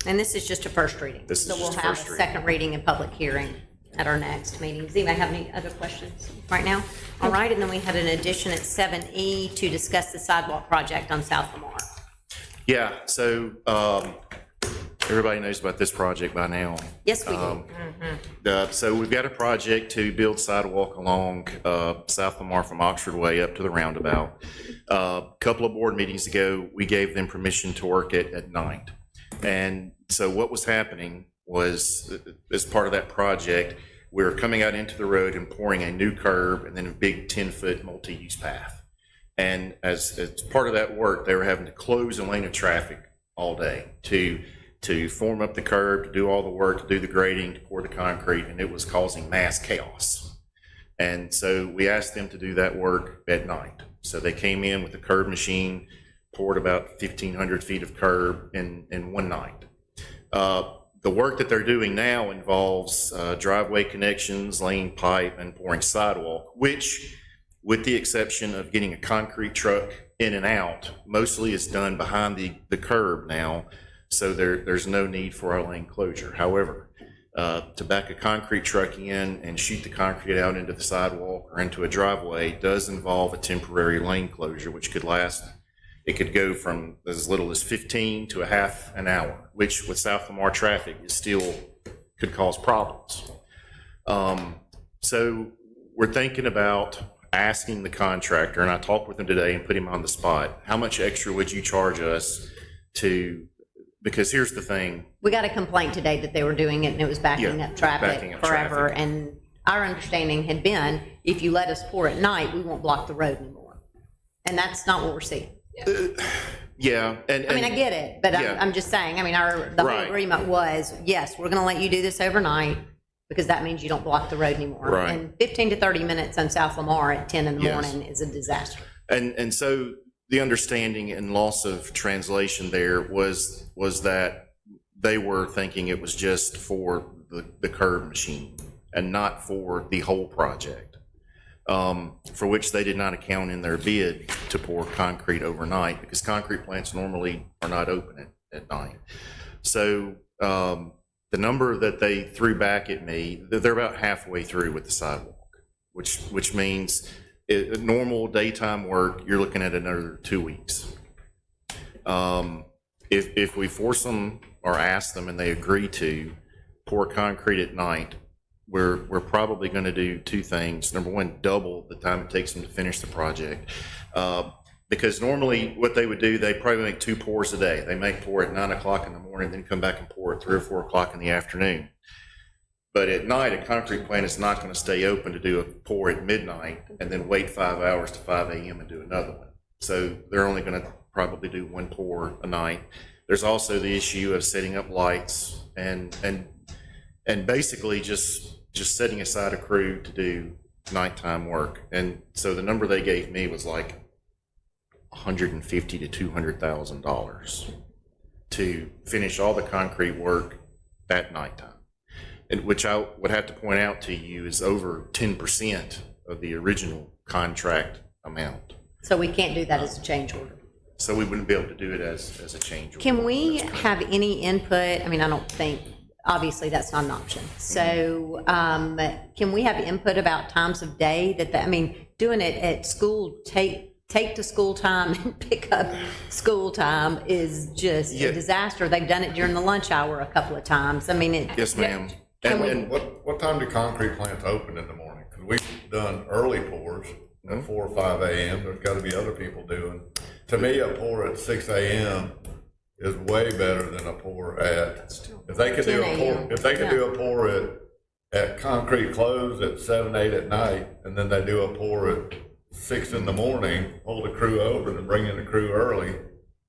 And this is just a first reading. This is So we'll just a have first a reading. second reading and public hearing at our next meeting. Does anybody have any other questions right now? All right, and then we had an addition at 7E to discuss the sidewalk project on South Lamar. Yeah, so everybody knows about this project by now. Yes, we do. So we've got a project to build sidewalk along South Lamar from Oxford Way up to the roundabout. A couple of board meetings ago, we gave them permission to work it at night. And so what was happening was, as part of that project, we were coming out into the road and pouring a new curb and then a big 10-foot multi-use path. And as part of that work, they were having to close a lane of traffic all day to form up the curb, to do all the work, to do the grading, to pour the concrete, and it was causing mass chaos. And so we asked them to do that work at night. So they came in with the curb machine, poured about 1,500 feet of curb in one night. The work that they're doing now involves driveway connections, laying pipe, and pouring sidewalk, which, with the exception of getting a concrete truck in and out, mostly is done behind the curb now, so there's no need for our lane closure. However, to back a concrete truck in and shoot the concrete out into the sidewalk or into a driveway does involve a temporary lane closure, which could last. It could go from as little as 15 to a half an hour, which with South Lamar traffic is still could cause problems. So we're thinking about asking the contractor, and I talked with him today and put him on the spot, how much extra would you charge us to, because here's the thing. We got a complaint today that they were doing it and it was backing up traffic forever. And our understanding had been, if you let us pour at night, we won't block the road anymore. And that's not what we're seeing. Yeah, and. I mean, I get it, but Yeah. I'm just saying, I mean, the whole Right. agreement was, yes, we're gonna let you do this overnight, because that means you don't block the road anymore. Right. And 15 to 30 minutes on South Lamar at 10 in the Yes. morning is a disaster. And so the understanding and loss of translation there was that they were thinking it was just for the curb machine and not for the whole project, for which they did not account in their bid to pour concrete overnight, because concrete plants normally are not open at night. So the number that they threw back at me, they're about halfway through with the sidewalk, which means normal daytime work, you're looking at another 2 weeks. If we force them or ask them and they agree to pour concrete at night, we're probably going to do two things. Number one, double the time it takes them to finish the project. Because normally what they would do, they probably make 2 pours a day. They make pour at 9 o'clock in the morning, then come back and pour at 3 or 4 o'clock in the afternoon. But at night, a concrete plant is not going to stay open to do a pour at midnight and then wait 5 hours to 5 a.m. and do another one. So they're only going to probably do 1 pour a night. There's also the issue of setting up lights and basically just setting aside a crew to do nighttime work. And so the number they gave me was like $150,000 to $200,000 to finish all the concrete work at nighttime. And which I would have to point out to you is over 10% of the original contract amount. So we can't do that as a change order. So we wouldn't be able to do it as a change order. Can we have any input? I mean, I don't think, obviously, that's not an option. So can we have input about times of day I mean, doing it at school, take to school time and pick up school time is just a disaster. They've done it during the lunch hour a couple of times. I mean, Yes, ma'am. And what time do concrete plants open in the morning? Because we've done early pours at 4 or 5 a.m. There's got to be other people doing. To me, a pour at 6 a.m. is way better than a pour at. If they could do a pour, if they could do a pour at concrete close at 7, 8 at night, and then they do a pour at 6 in the morning, hold a crew over and bring in a crew early,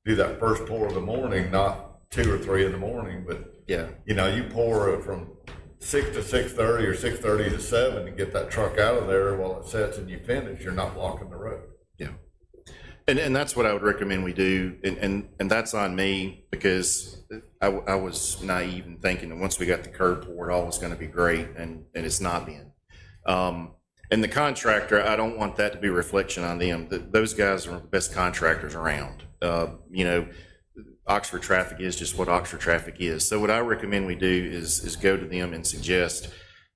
do that first pour of the morning, not 2 or 3 in the morning, but yeah, you pour it from 6 to 6:30 or 6:30 to 7 and get that truck out of there while it sets and you finish, you're not blocking the road. Yeah. And that's what I would recommend we do. And that's on me, because I was naive in thinking that once we got the curb poured, all was going to be great, and it's not been. And the contractor, I don't want that to be a reflection on them. Those guys are the best contractors around. Oxford Traffic is just what Oxford Traffic is. So what I recommend we do is go to them and suggest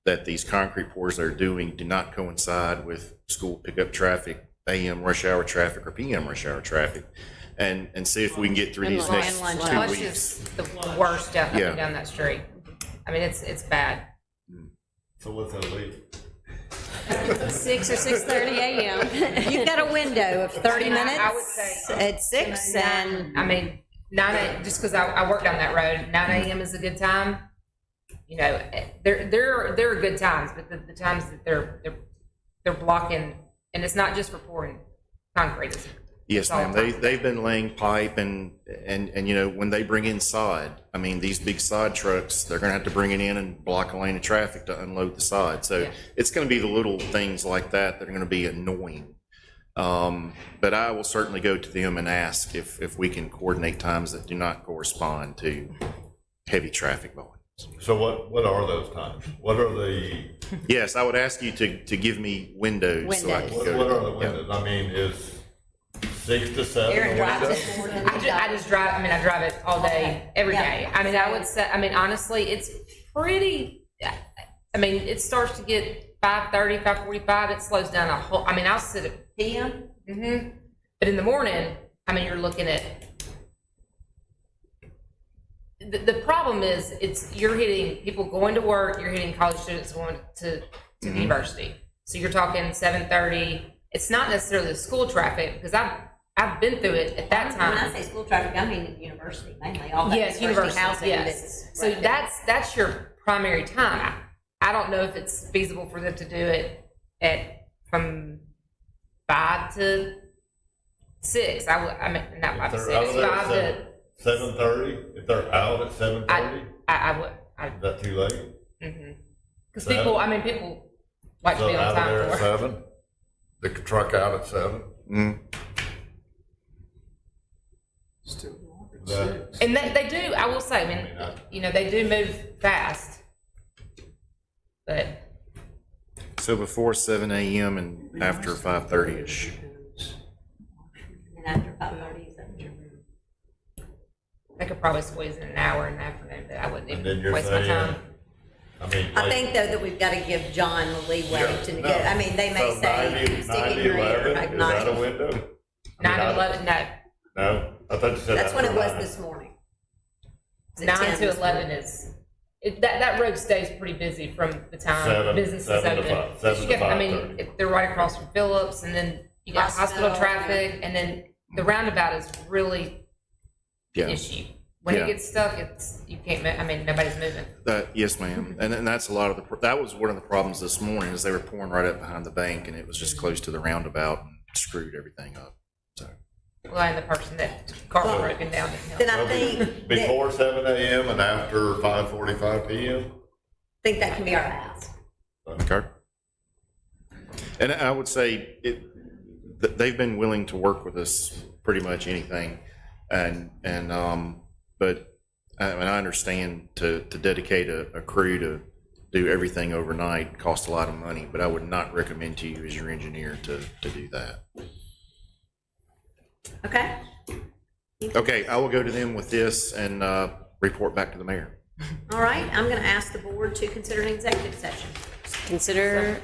that these concrete pours they're doing do not coincide with school pickup traffic, AM rush hour traffic, or PM rush hour traffic, and see if we can get through these next 2 Lunch weeks. is the worst stuff up and down that street. I mean, it's bad. So what's that leave? 6 or 6:30 a.m. You've got a window of 30 minutes I would say at 6, and I mean, 9 a.m., just because I work down that road, 9 a.m. is a good time. There are good times, but the times that they're blocking, and it's not just for pouring concrete. Yes, ma'am. They've been laying pipe and when they bring in sod, I mean, these big sod trucks, they're going to have to bring it in and block a lane of traffic to unload the sod. So it's going to be the little things like that are going to be annoying. But I will certainly go to them and ask if we can coordinate times that do not correspond to heavy traffic volumes. So what are those times? What are the? Yes, I would ask you to give me windows. So I can What go are the windows? I mean, is 6 to 7 Aaron drives window? I just drive. I mean, I drive it all day, every day. I mean, I would say. I mean, honestly, it's pretty. I mean, it starts to get 5:30, 5:45. It slows down a whole. I mean, I'll sit at PM. But in the morning, I mean, you're looking at. The problem is, you're hitting people going to work. You're hitting college students going to the university. So you're talking 7:30. It's not necessarily the school traffic, because I've been through it at that time. when I say school traffic, I mean university mainly. All that Yes, university housing. yes. So that's your primary time. I don't know if it's feasible for them to do it from 5 to 6. I mean, not 5 to 6, 5 to. 7:30, if they're out at 7:30, I would. is that too late? Because people like to So be on out of time there for at it. 7, the truck out at 7? And they do, I will say, I mean, they do move fast. But So before 7 a.m. and after 5:30-ish. And after 5:30, is that what you're? they could probably squeeze in an hour in the afternoon, but I wouldn't And then even you're waste my saying, time. I think, though, that we've got to give John the leeway to negotiate. I mean, they may So say, 90, stick 90, it in your ear. 11, Like is that a 90. window? 9 to 11, no. No, I thought you said That's when it was 9. this morning. Is it 9 10 to this 11 morning? is, that road stays pretty busy from the time 7 business is to open. 5, 7 You to get- I mean, 5:30. if they're right across from Phillips, and then you got hospital Hospital, traffic, and then the roundabout is really the Yeah. issue. When Yeah. it gets stuck, you can't, I mean, nobody's moving. Yes, ma'am. And that's a lot of that was one of the problems this morning is they were pouring right up behind the bank and it was just close to the roundabout and screwed everything up. So. Well, and the person that car was broken down. Then I think, that- Before 7 a.m. and after 5:45 p.m.? think that can be our ask. Okay. And I would say they've been willing to work with us pretty much anything. But I understand to dedicate a crew to do everything overnight costs a lot of money, but I would not recommend to you as your engineer to do that. Okay? Okay, I will go to them with this and report back to the mayor. All right, I'm going to ask the board to consider an executive session. Consider